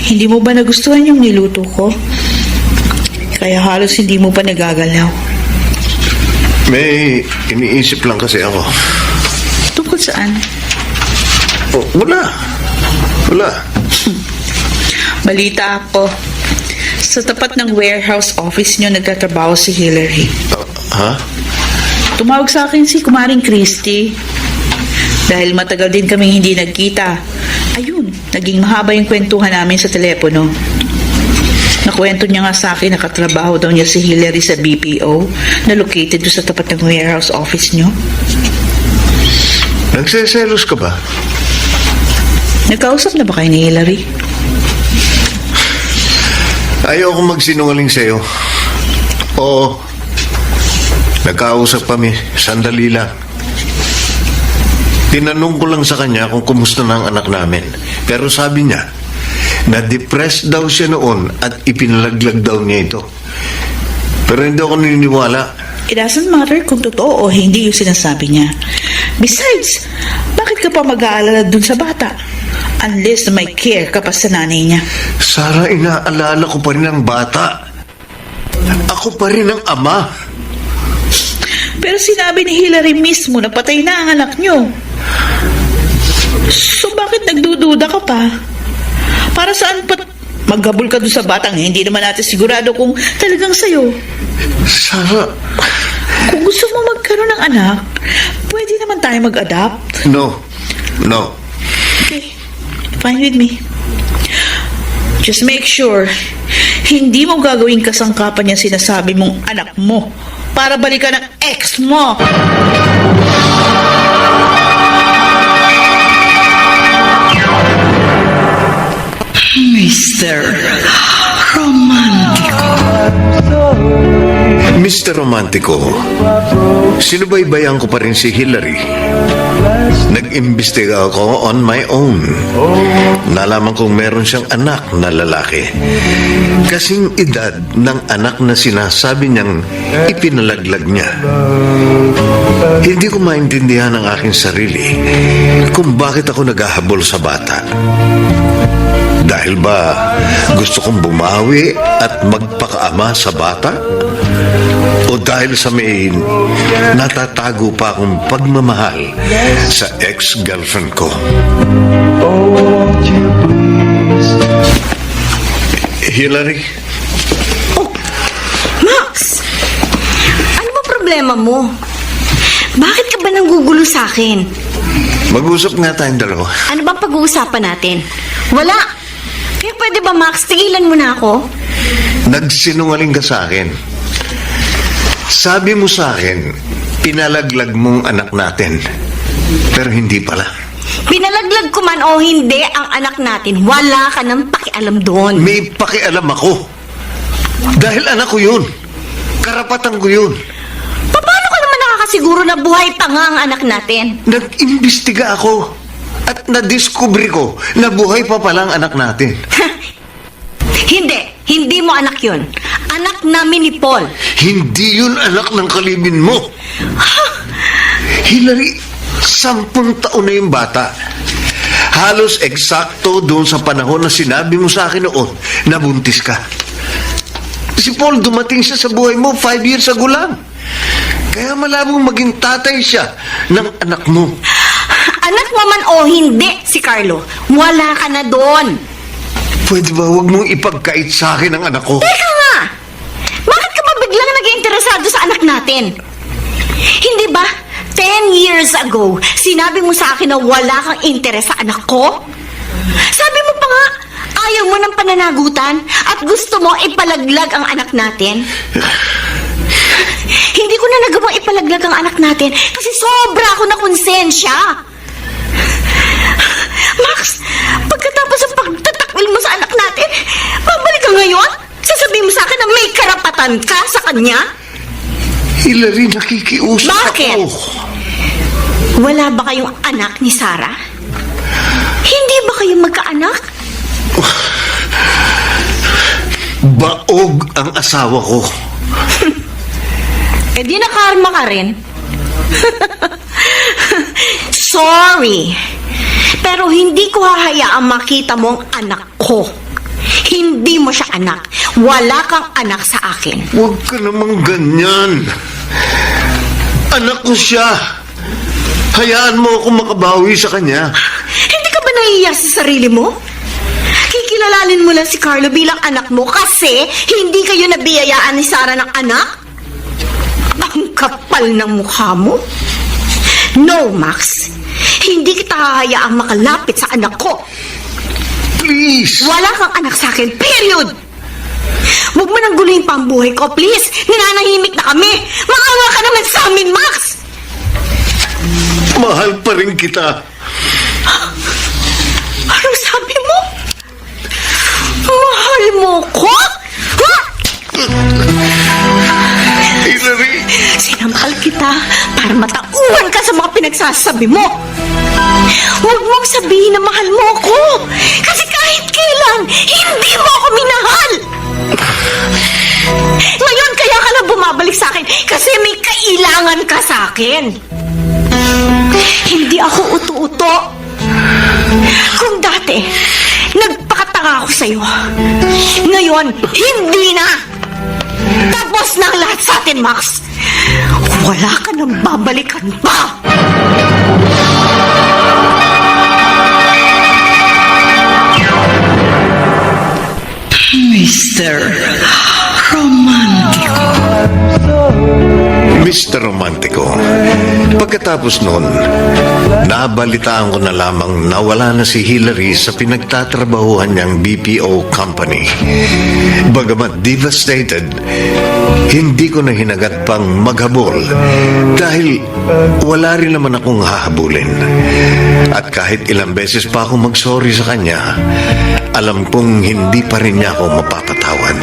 Hindi mo ba nagustuhan yung niluto ko? Kaya halos hindi mo pa nagagalaw. May iniisip lang kasi ako. Tungkol saan? Oh, wala. Wala. Balita ako. Sa tapat ng warehouse office niyo nagtatrabaho si Hillary. Ha? Tumawag sa akin si Kumaring Christy. Dahil matagal din kaming hindi nagkita. Ayun, naging mahaba yung kwentuhan namin sa telepono. Nakwento niya nga sa akin nakatrabaho daw niya si Hillary sa BPO na located doon sa tapat ng warehouse office niyo. Nagseselos ka ba? Nagkausap na ba kayo ni Hillary? Ayoko magsinungaling sa'yo. Oo. Nagkausap kami. Sandali lang. Tinanong ko lang sa kanya kung kumusta na ang anak namin. Pero sabi niya, na-depressed daw siya noon at ipinalaglag daw niya ito. Pero hindi ako naniniwala. It doesn't matter kung totoo o hindi yung sinasabi niya. Besides, bakit ka pa mag-aalala dun sa bata? Unless na may care ka pa sa nanay niya. Sarah, inaalala ko pa rin ang bata. Ako pa rin ang ama. Pero sinabi ni Hillary mismo na patay na ang anak niyo. So bakit nagdududa ka pa? Para saan pa maghabol ka dun sa batang hindi naman natin sigurado kung talagang sa'yo. Sarah. Kung gusto mo magkaroon ng anak, pwede naman tayo mag-adopt. No. No. Okay, fine with me. Just make sure, hindi mo gagawing kasangkapan yung sinasabi mong anak mo para balikan ng ex mo. Mr. Romantico. Mr. Romantico, sinubaybayan ko pa rin si Hillary. Nag-imbestiga ako on my own. Nalaman kong meron siyang anak na lalaki. Kasing edad ng anak na sinasabi niyang ipinalaglag niya. Hindi ko maintindihan ang aking sarili kung bakit ako naghahabol sa bata. Dahil ba gusto kong bumawi at magpakaama sa bata? O dahil sa may natatago pa akong pagmamahal sa ex-girlfriend ko? Hillary, Max! Ano ba problema mo? Bakit ka ba nanggugulo sa akin? mag-usap nga tayong dalawa. Ano bang pag-uusapan natin? Wala! Kaya pwede ba, Max, tigilan mo na ako? Nagsinungaling ka sa akin. Sabi mo sa akin, pinalaglag mong anak natin. Pero hindi pala. Pinalaglag ko man o hindi ang anak natin, wala ka nang pakialam doon. May pakialam ako. Dahil anak ko yun. Karapatan ko yun. Paano ka naman nakakasiguro na buhay pa nga ang anak natin? Nag-imbestiga ako. At nadiskubre ko na buhay pa pala ang anak natin. Hindi mo anak yun. Anak namin ni Paul. Hindi yun anak ng kalibin mo. Hillary, 10 taon na yung bata. Halos eksakto doon sa panahon na sinabi mo sa akin noon na buntis ka. Si Paul, dumating siya sa buhay mo 5 years ago lang. Kaya malabong maging tatay siya ng anak mo. Anak mo man o hindi si Carlo, wala ka na doon. Pwede ba huwag mong ipagkait sa akin ang anak ko? Teka nga! Bakit ka ba biglang naging interesado sa anak natin? Hindi ba 10 years ago, sinabi mo sa akin na wala kang interes sa anak ko? Sabi mo pa nga, ayaw mo ng pananagutan at gusto mo ipalaglag ang anak natin? Hindi ko na nagawang ipalaglag ang anak natin kasi sobra ako na konsensya. Max, pagkatapos ng pagtatakwil mo sa anak natin, babalik ka ngayon? Sasabihin mo sa akin na may karapatan ka sa kanya? Hillary, nakikiusap Bakit? ako. Wala ba kayong anak ni Sarah? Hindi ba kayo magkaanak? Baog ang asawa ko. Eh di nakarma ka rin. Sorry. Pero hindi ko hahayaang makita mo ang anak ko. Hindi mo siya anak. Wala kang anak sa akin. Huwag ka namang ganyan. Anak ko siya. Hayaan mo ako makabawi sa kanya. Hindi ka ba nahihiya sa sarili mo? Kikilalanin mo lang si Carlo bilang anak mo kasi hindi kayo nabiyayaan ni Sarah ng anak? Ang kapal ng mukha mo. No, Max. Hindi kita hahayaang makalapit sa anak ko. Please. Wala kang anak sa akin, period! Huwag mo nang guluhin pa ang buhay ko, please! Ninanahimik na kami! Maawa ka naman sa amin, Max! Mahal pa rin kita. Anong sabi mo? Mahal mo ko? Ha? Hillary. Sinamahal kita para matauhan ka sa mga pinagsasabi mo. Huwag mong sabihin na mahal mo ako. Kasi kahit kailan, hindi mo ako minahal. Ngayon kaya ka na bumabalik sa akin kasi may kailangan ka sa akin. Hindi ako uto-uto. Kung dati, nagpakatanga ako sa'yo. Ngayon, hindi na. Tapos na ang lahat sa atin, Max. Wala ka nang babalikan pa. Mr. Romantico. Mr. Romantico, pagkatapos noon, nabalitaan ko na lamang na wala na si Hillary sa pinagtatrabahuhan niyang BPO company. Bagamat devastated, hindi ko na hinagat pang maghabol dahil wala rin naman akong hahabulin. At kahit ilang beses pa ako mag-sorry sa kanya, alam kong hindi pa rin niya ako mapapatawad.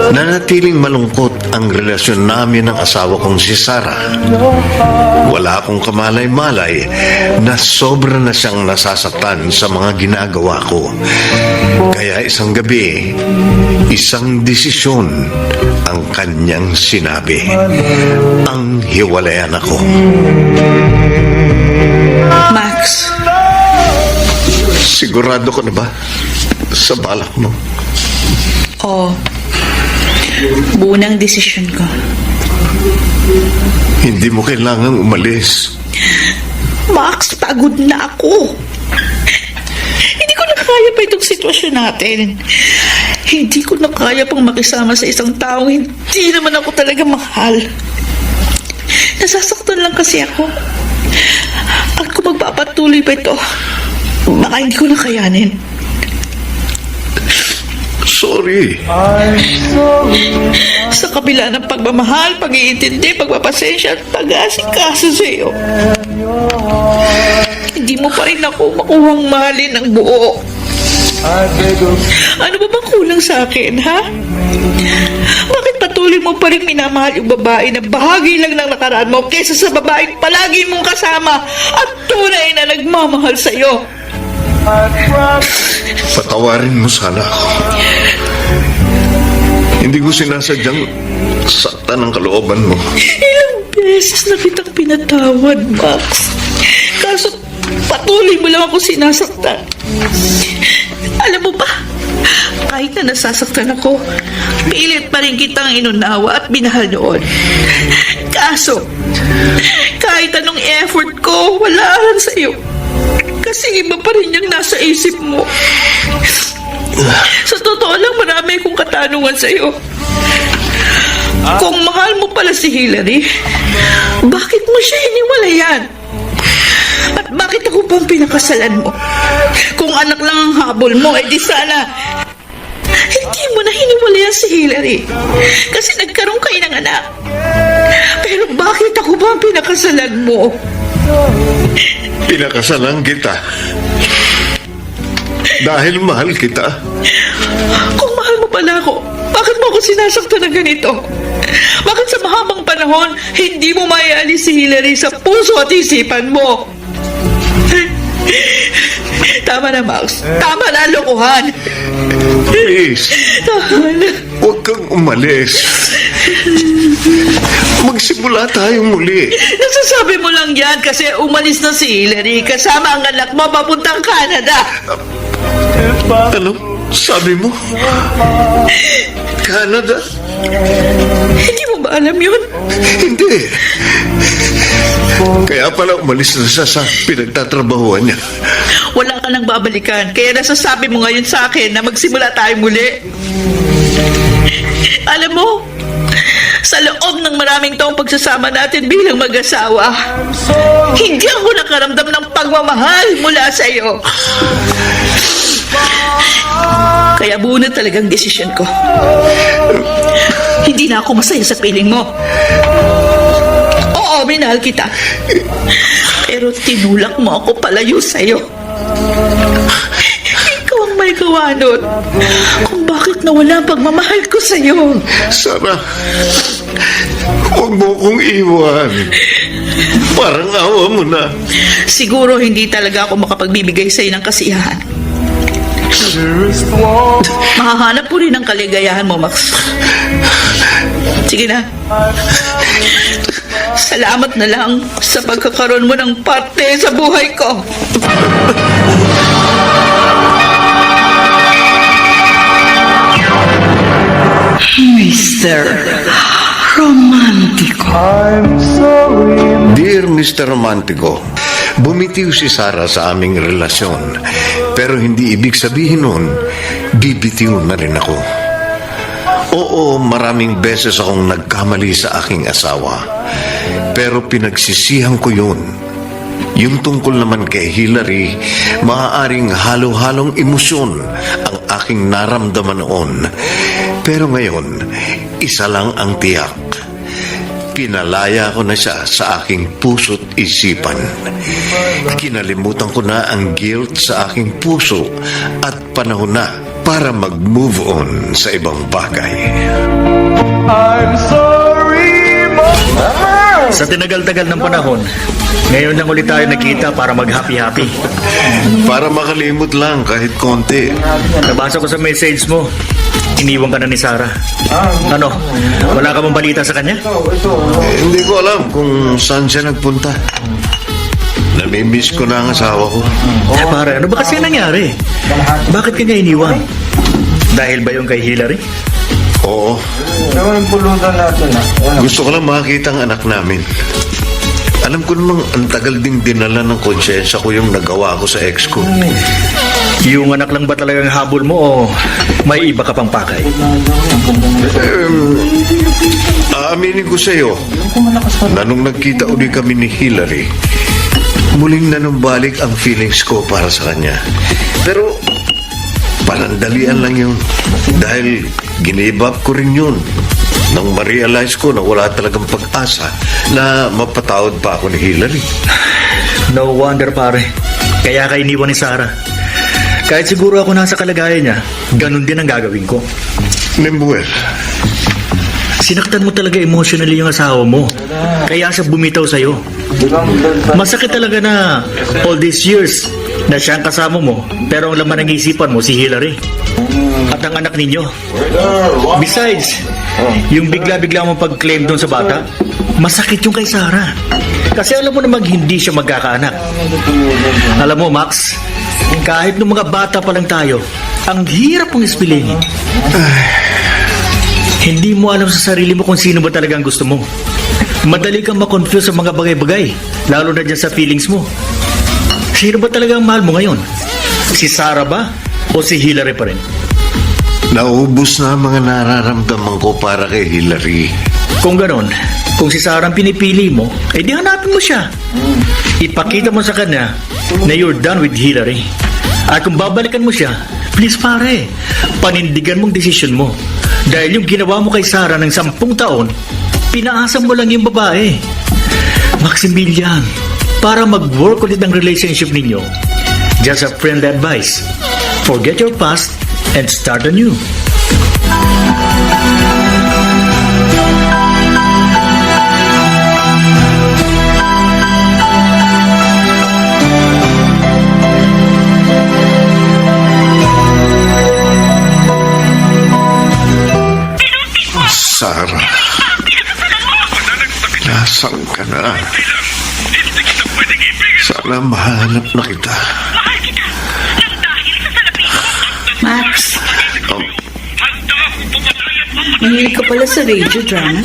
Nanatiling malungkot ang relasyon namin ng asawa kong si Sarah. Wala akong kamalay-malay na sobra na siyang nasasaktan sa mga ginagawa ko. Kaya isang gabi, isang desisyon ang kanyang sinabi. Ang hiwalayan ako. Max, Sigurado ko na ba sa balak mo? oh, buo ng desisyon ko. Hindi mo kailangang umalis. Max, pagod na ako. Hindi ko na kaya pa itong sitwasyon natin. Hindi ko na kaya pang makisama sa isang taong hindi naman ako talaga mahal. Nasasaktan lang kasi ako. At kung magpapatuloy pa ito, baka hindi ko na kayanin. Sorry. Sa kabila ng pagmamahal, pag-iintindi, pagpapasensya at pag-aasikaso sa iyo, hindi mo pa rin ako makuhang mahalin ng buo. Ano ba bang kulang sa akin, ha? Bakit patuloy mo pa rin minamahal yung babae na bahagi lang ng nakaraan mo kaysa sa babaeng palagi mong kasama at tunay na nagmamahal sa iyo? Patawarin mo sana ako. Hindi ko sinasadyang saktan ang kalooban mo. Ilang beses na kitang pinatawad, Max. Kaso patuloy mo lang ako sinasaktan. Alam mo ba, kahit na nasasaktan ako, pilit pa rin kitang inunawa at binahal noon. Kaso, kahit anong effort ko, wala lang sa iyo. Kasi iba pa rin yung nasa isip mo. Sa totoo lang, marami akong katanungan sa iyo. Kung mahal mo pala si Hillary, bakit mo siya hiniwalayan? At bakit ako pang pinakasalan mo? Kung anak lang ang habol mo, di sana hindi mo na hiniwalayan si Hillary. Kasi nagkaroon kayo ng anak. Pero bakit ako pa ang pinakasalan mo? Pinakasalan kita. Dahil mahal kita. Kung mahal mo pala ako, bakit mo ako sinasaktan ng ganito? Bakit sa mahabang panahon, hindi mo maialis si Hillary sa puso at isipan mo? Tama na, Max. Tama na, lokohan. Please, Tama na. huwag kang umalis. Magsimula tayong muli. Nasasabi mo lang yan kasi umalis na si Hillary kasama ang anak mo papuntang Canada. Ano? Sabi mo? Canada? Hindi mo ba alam yun? Hindi. Kaya pala umalis na siya sa pinagtatrabahuan niya. Wala ka nang babalikan. Kaya nasasabi mo ngayon sa akin na magsimula tayo muli. Alam mo, sa loob ng maraming taong pagsasama natin bilang mag-asawa, hindi ako nakaramdam ng pagmamahal mula sa iyo. Kaya buo na talagang desisyon ko. Hindi na ako masaya sa piling mo. Oo, minahal kita. Pero tinulak mo ako palayo sa'yo. Ikaw ang may gawa nun kung bakit nawala ang pagmamahal ko sa'yo. Sarah, huwag mo kong iwan. Parang awa mo na. Siguro hindi talaga ako makapagbibigay sa'yo ng kasiyahan. Mahahanap ko rin ang kaligayahan mo, Max. Sige na. Salamat na lang sa pagkakaroon mo ng parte sa buhay ko. Mr. Romantico. Dear Mr. Romantico, bumitiw si Sarah sa aming relasyon. Pero hindi ibig sabihin nun, bibitiw na rin ako. Oo, maraming beses akong nagkamali sa aking asawa. Pero pinagsisihan ko yun. Yung tungkol naman kay Hillary, maaaring halo-halong emosyon ang aking naramdaman noon. Pero ngayon, isa lang ang tiyak. Pinalaya ko na siya sa aking puso't isipan. Kinalimutan ko na ang guilt sa aking puso at panahon na para mag-move on sa ibang bagay. I'm sorry, Mama. Sa tinagal-tagal ng panahon, ngayon lang ulit tayo nakita para mag-happy-happy. Para makalimot lang kahit konti. Nabasa ko sa message mo, iniwan ka na ni Sarah. Ano, wala ka bang balita sa kanya? Hindi ko alam kung saan siya nagpunta. Namimiss ko na ang asawa ko. Pare, ano ba kasi nangyari? Bakit ka niya iniwan? Dahil ba yung kay Hillary? Oo, Gawin pulutan natin. gusto ko lang makita ang anak namin. Alam ko namang ang tagal ding dinala ng konsyensya ko yung nagawa ko sa ex ko. Yung anak lang ba talagang habol mo o may iba ka pang pakay? Aaminin ko sa iyo na nung nagkita uli kami ni Hillary, muling nanumbalik ang feelings ko para sa kanya. Pero panandalian lang yun dahil give up ko rin yun nang ma-realize ko na wala talagang pag-asa na mapatawad pa ako ni Hillary. No wonder pare, kaya ka iniwan ni Sarah. Kahit siguro ako nasa kalagayan niya, ganun din ang gagawin ko. Nemuel, Sinaktan mo talaga emotionally yung asawa mo. Kaya siya bumitaw sa'yo. Masakit talaga na all these years na siya ang kasama mo, pero ang laman ng isipan mo si Hillary. At ang anak ninyo. Besides, yung bigla-bigla mong pag-claim doon sa bata, masakit yung kay Sarah. Kasi alam mo namang hindi siya magkakaanak. Alam mo, Max, kahit nung mga bata pa lang tayo, ang hirap mong ispilingin. Hindi mo alam sa sarili mo kung sino ba talagang gusto mo. Madali kang makonfuse sa mga bagay-bagay, lalo na dyan sa feelings mo. Sino ba talagang mahal mo ngayon? Si Sarah ba? O si Hillary pa rin? naubos na ang mga nararamdaman ko para kay Hillary. Kung ganon, kung si Sarah ang pinipili mo, eh di hanapin mo siya. Ipakita mo sa kanya na you're done with Hillary. At kung babalikan mo siya, please pare, panindigan mong desisyon mo. Dahil yung ginawa mo kay Sarah ng 10 taon, pinaasa mo lang yung babae. Maximilian, para mag-work ulit ang relationship ninyo, just a friendly advice. Forget your past and start anew. Sarah, nasaan ka na? Sana mahanap na kita. Max, mahilig ka pala sa radio drama?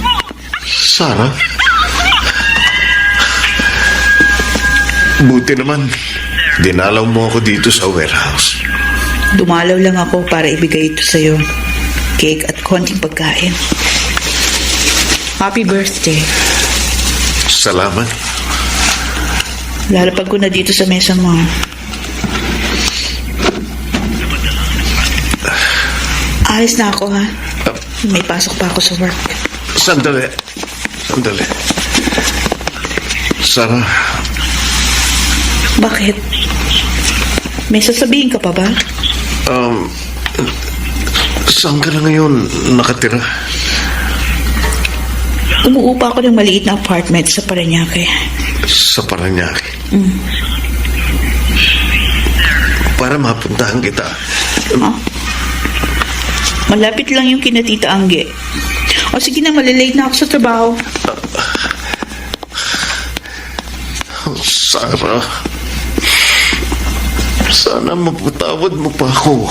Sarah? Buti naman, dinalaw mo ako dito sa warehouse. Dumalaw lang ako para ibigay ito sa'yo. Cake at konting pagkain. Happy birthday. Salamat. Lalapag ko na dito sa mesa mo. Alis na ako, ha? May pasok pa ako sa work. Sandali. Sarah, Bakit? May sasabihin ka pa ba? saan ka na ngayon nakatira? Umuupa ako ng maliit na apartment sa Parañaque. Sa Parañaque. Para mapuntahan kita. Ha? Malapit lang yung kina Tita Angge. O sige na, malilate na ako sa trabaho. Sarah, sana mapatawad mo pa ako.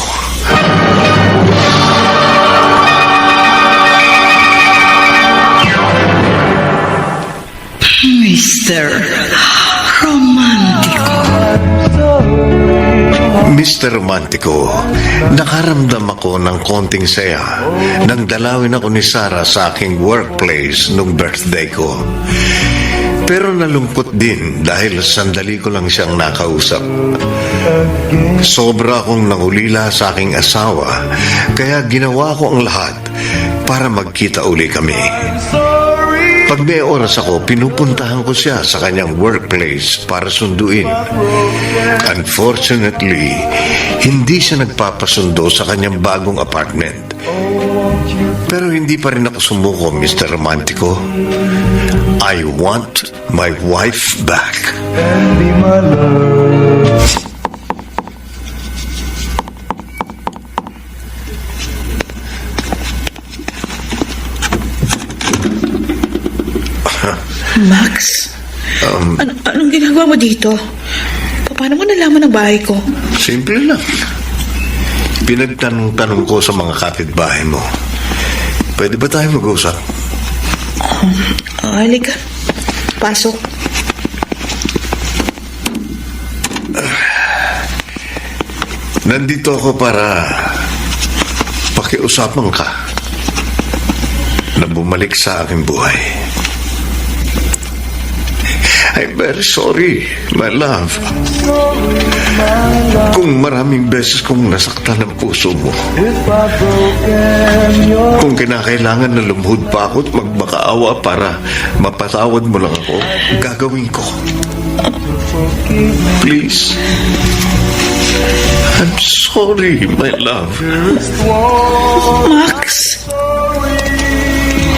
Mr. Romantico. Mr. Romantico, nakaramdam ako ng konting saya nang dalawin ako ni Sarah sa aking workplace nung birthday ko. Pero nalungkot din dahil sandali ko lang siyang nakausap. Sobra akong nangulila sa aking asawa, kaya ginawa ko ang lahat para magkita uli kami. Pag may oras ako, pinupuntahan ko siya sa kanyang workplace para sunduin. Unfortunately, hindi siya nagpapasundo sa kanyang bagong apartment. Pero hindi pa rin ako sumuko, Mr. Romantico. I want my wife back. Be my love. Max? Anong ginagawa mo dito? Paano mo nalaman ang bahay ko? Simple lang. Pinagtanong-tanong ko sa mga kapitbahay mo. Pwede ba tayo mag-usap? Halika. Pasok. Nandito ako para pakiusapan ka na bumalik sa aking buhay. I'm very sorry, my love. Kung maraming beses kong nasaktan ang puso mo. Kung kinakailangan na lumuhod pa ako at magmakaawa para mapatawad mo lang ako, gagawin ko. Please. I'm sorry, my love. Max?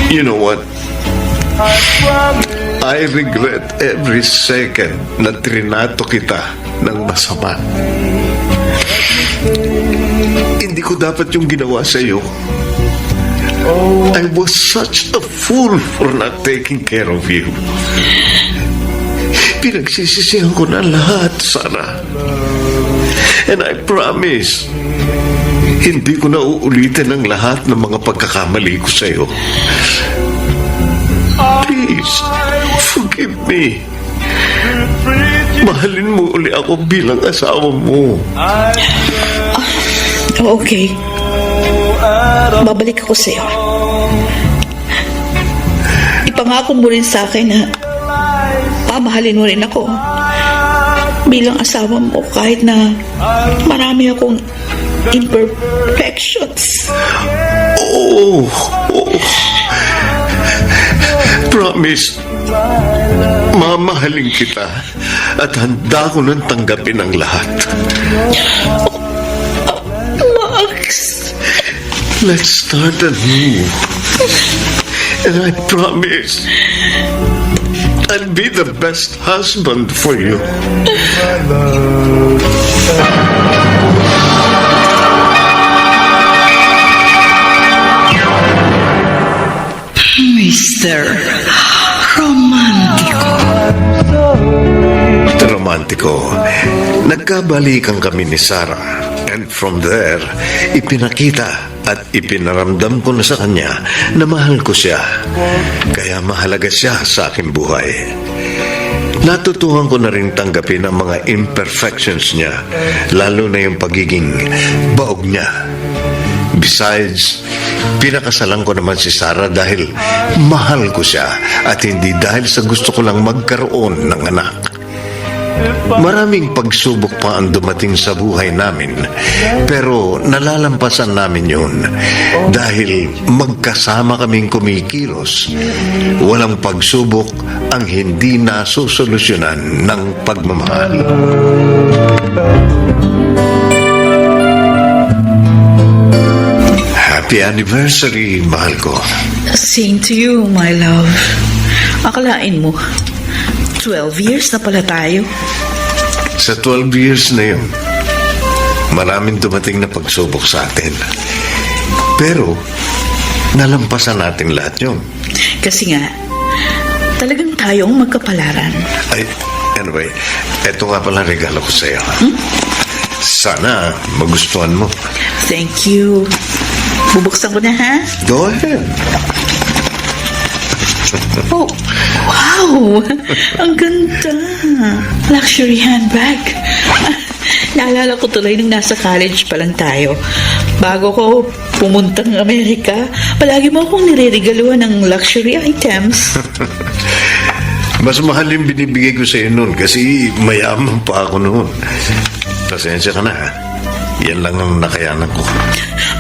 You know what? I regret every second na trinato kita ng masama. Hindi ko dapat yung ginawa sa iyo. I was such a fool for not taking care of you. Pinagsisisihan ko na lahat, Sarah. And I promise, hindi ko na uulitin ang lahat ng mga pagkakamali ko sa iyo. Please, forgive me. Mahalin mo uli ako bilang asawa mo. Okay. Babalik ako sa'yo. Ipangako mo rin sa akin na mamahalin mo rin ako bilang asawa mo kahit na marami akong imperfections. Oh. Promise, mamahalin kita at handa ko nang tanggapin ang lahat. Max! Let's start anew. And I promise, I'll be the best husband for you. Mr. Romantico. Romantico, nagkabalikan kami ni Sarah. And from there, ipinakita at ipinaramdam ko na sa kanya na mahal ko siya. Kaya mahalaga siya sa aking buhay. Natutuhan ko na rin tanggapin ang mga imperfections niya, lalo na yung pagiging baog niya. Besides, pinakasalan ko naman si Sarah dahil mahal ko siya at hindi dahil sa gusto ko lang magkaroon ng anak. Maraming pagsubok pa ang dumating sa buhay namin, pero nalalampasan namin yun dahil magkasama kaming kumikilos. Walang pagsubok ang hindi nasusolusyonan ng pagmamahal. Happy anniversary, mahal ko. Same to you, my love. Akalain mo, 12 years na pala tayo. Sa 12 years na yun, maraming dumating na pagsubok sa atin. Pero, nalampasan natin lahat yun. Kasi nga, talagang tayong magkapalaran. Ay, anyway, eto nga pala regalo ko sa'yo. Sana magustuhan mo. Thank you. Bubuksan ko na, ha? Go ahead. Oh, wow! Ang ganda! Luxury handbag. Naalala ko tuloy nung nasa college pa lang tayo. Bago ko pumunta ng Amerika, palagi mo akong nireregaluhan ng luxury items. Mas mahal yung binibigay ko sa'yo noon kasi mayaman pa ako noon. Pasensya ka na, ha? Yan lang ang nakayanan ko.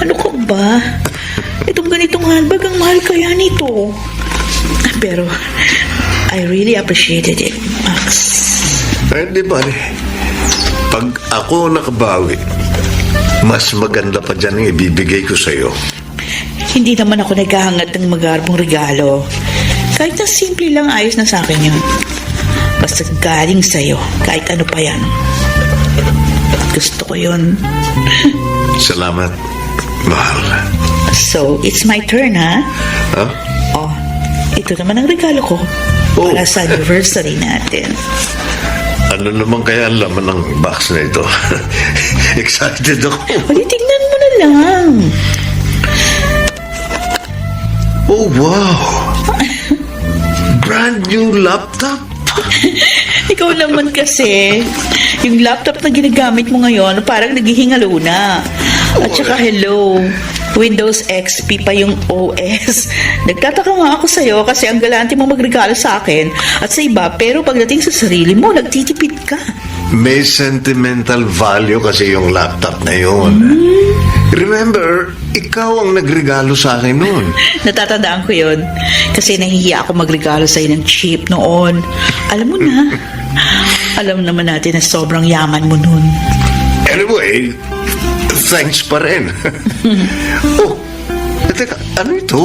Ano ka ba? Itong ganitong handbag ang mahal kaya nito. Pero, I really appreciated it, Max. Eh, di ba? Pag ako nakabawi, mas maganda pa dyan ang ibibigay ko sa'yo. Hindi naman ako naghahangad ng magarbong regalo. Kahit na simple lang, ayos na sa akin yun. Basta galing sa'yo, kahit ano pa yan. Gusto ko yun. Salamat, mahal. So, it's my turn, ha? Ha? Oh, ito naman ang regalo ko Oh. para sa anniversary natin. Ano naman kaya ang laman ng box na ito? Excited ako. Wali, tignan mo na lang. Oh, wow! Brand new laptop? Ikaw naman kasi, yung laptop na ginagamit mo ngayon, parang naghihingalo na. At saka hello, Windows XP pa yung OS. Nagtataka nga ako sa'yo kasi ang galante mo magregalo sa akin at sa iba, pero pagdating sa sarili mo, nagtitipid ka. May sentimental value kasi yung laptop na yun. Remember, ikaw ang nagregalo sa akin noon. Natatandaan ko yun kasi nahihiya ako magregalo sa'yo ng cheap noon. Alam mo na, alam naman natin na sobrang yaman mo noon. Anyway, thanks pa rin. Oh, teka, ano ito?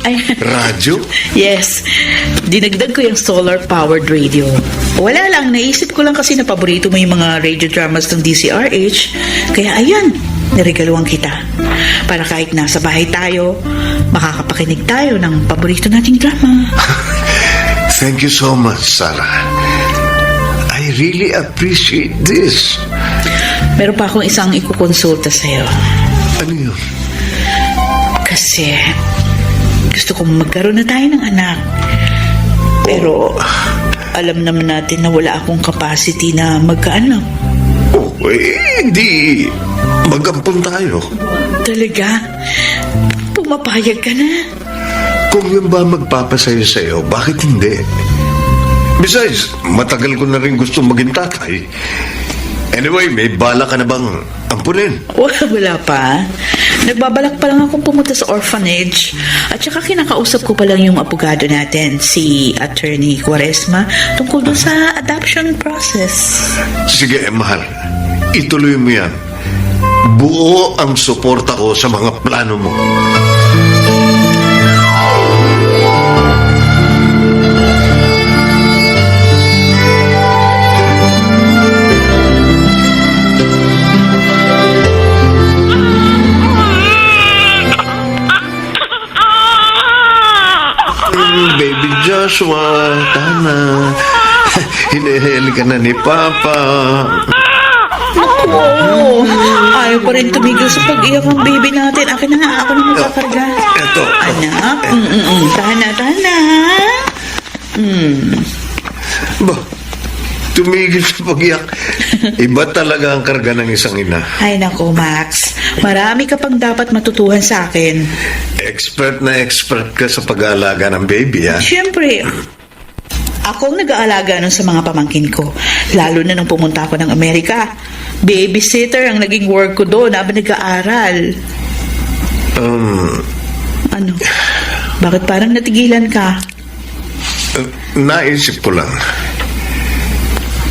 Ay, Radyo? yes, dinagdag ko yung solar-powered radio. Wala lang, naisip ko lang kasi na paborito mo yung mga radio dramas ng DCRH. Kaya ayan, niregaluhan kita. Para kahit nasa bahay tayo, makakapakinig tayo ng paborito nating drama. Thank you so much, Sarah. I really appreciate this. Meron pa akong isang ikukonsulta sa'yo. Ano yun? Kasi gusto kong magkaroon na tayo ng anak. Pero alam naman natin na wala akong capacity na magkaanak. Oh, di magampun tayo. Talaga? Pumapayag ka na? Kung yun ba magpapasayo sa'yo, bakit hindi? Besides, matagal ko na rin gusto maging tatay. Anyway, may bala ka na bang ampunin? Wala pa. Nagbabalak pa lang akong pumunta sa orphanage. At saka kinakausap ko pa lang yung abogado natin, si Attorney Quaresma, tungkol doon sa adoption process. Sige, mahal. Ituloy mo yan. Buo ang suporta ko sa mga plano mo. Baby Joshua, tana. Hinihil ka na ni Papa. Oo. Ayaw pa rin tumigil sa pag-iyak ng baby natin. Akin na nga, ako na magkakarga. Eto. Anak, tahan na. Ba, tumigil sa pag-iyak. Iba talaga ang karga ng isang ina. Ay nako, Max. Marami ka pang dapat matutuhan sa akin. Expert na expert ka sa pag-aalaga ng baby, ha? Siyempre, ako ang nag-aalaga nun sa mga pamangkin ko. Lalo na nung pumunta ako ng Amerika. Babysitter ang naging work ko doon habang nag-aaral. Ano? Bakit parang natigilan ka? Naisip ko lang.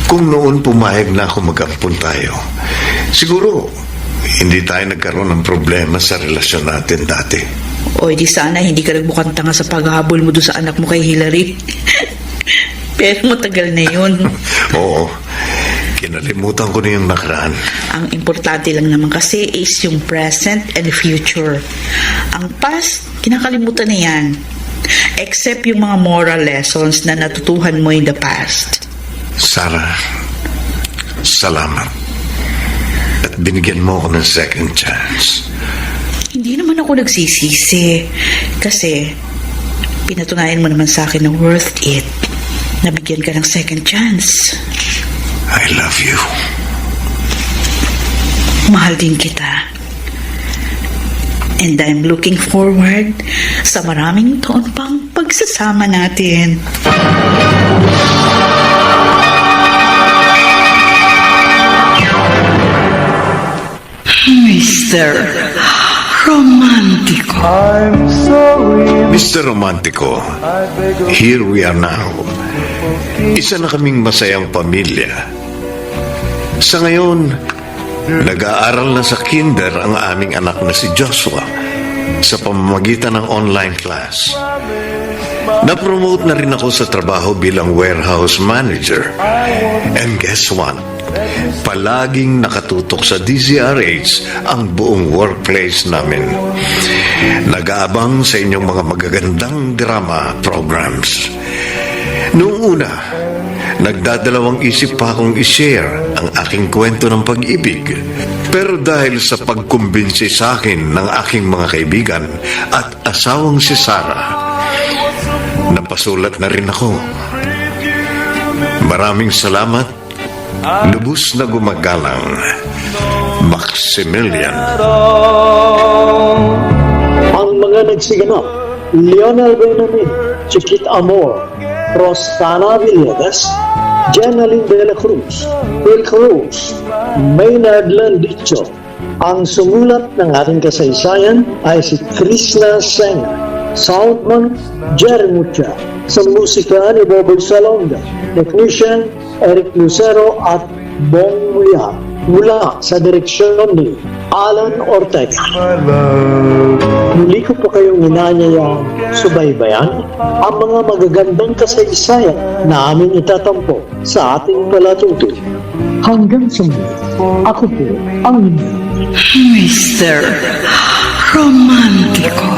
Kung noon pumayag na ako mag-ampun tayo, siguro hindi tayo nagkaroon ng problema sa relasyon natin dati. O di sana hindi ka nagbukang tanga sa paghahabol mo doon sa anak mo kay Hillary. Pero matagal na yun. Oo. Kinalimutan ko na yung nakaraan. Ang importante lang naman kasi is yung present and the future. Ang past, kinakalimutan na yan. Except yung mga moral lessons na natutuhan mo in the past. Sarah, salamat. At binigyan mo ako ng second chance. Hindi naman ako nagsisisi. Kasi pinatunayan mo naman sa akin na worth it. Nabigyan ka ng second chance. I love you. Mahal din kita. And I'm looking forward sa maraming taon pang pagsasama natin. Mr. Romantico. I'm sorry, Mr. Romantico, here we are now. Isa na kaming masayang pamilya. Sa ngayon, nag-aaral na sa kinder ang aming anak na si Joshua sa pamamagitan ng online class. Na-promote na rin ako sa trabaho bilang warehouse manager. And guess what? Palaging nakatutok sa DZRH ang buong workplace namin. Nag-aabang sa inyong mga magagandang drama programs. Noong una, nagdadalawang isip pa akong i-share ang aking kwento ng pag-ibig. Pero dahil sa pagkumbinsi sa akin ng aking mga kaibigan at asawang si Sarah, napasulat na rin ako. Maraming salamat. Lubos na gumagalang, Maximilian. Ang mga nagsiganap, Lionel Benjamin, Chiquit Amor, Rostana Villegas, Jenaline de la Cruz, Will Cruz, Maynard Landicho. Ang sumulat ng ating kasaysayan ay si Krishna Singh, Soundman Jerry Mucha, sa musika ni Bobo Salonga, technician Eric Lucero at Bong Muya, mula sa direksyon ni Alan Ortega. Muli ko po kayong inanyayang subaybayan ang mga magagandang kasaysayan na aming itatampo sa ating palatutoy. Hanggang sa muli, ako po ang Mr. Romantico.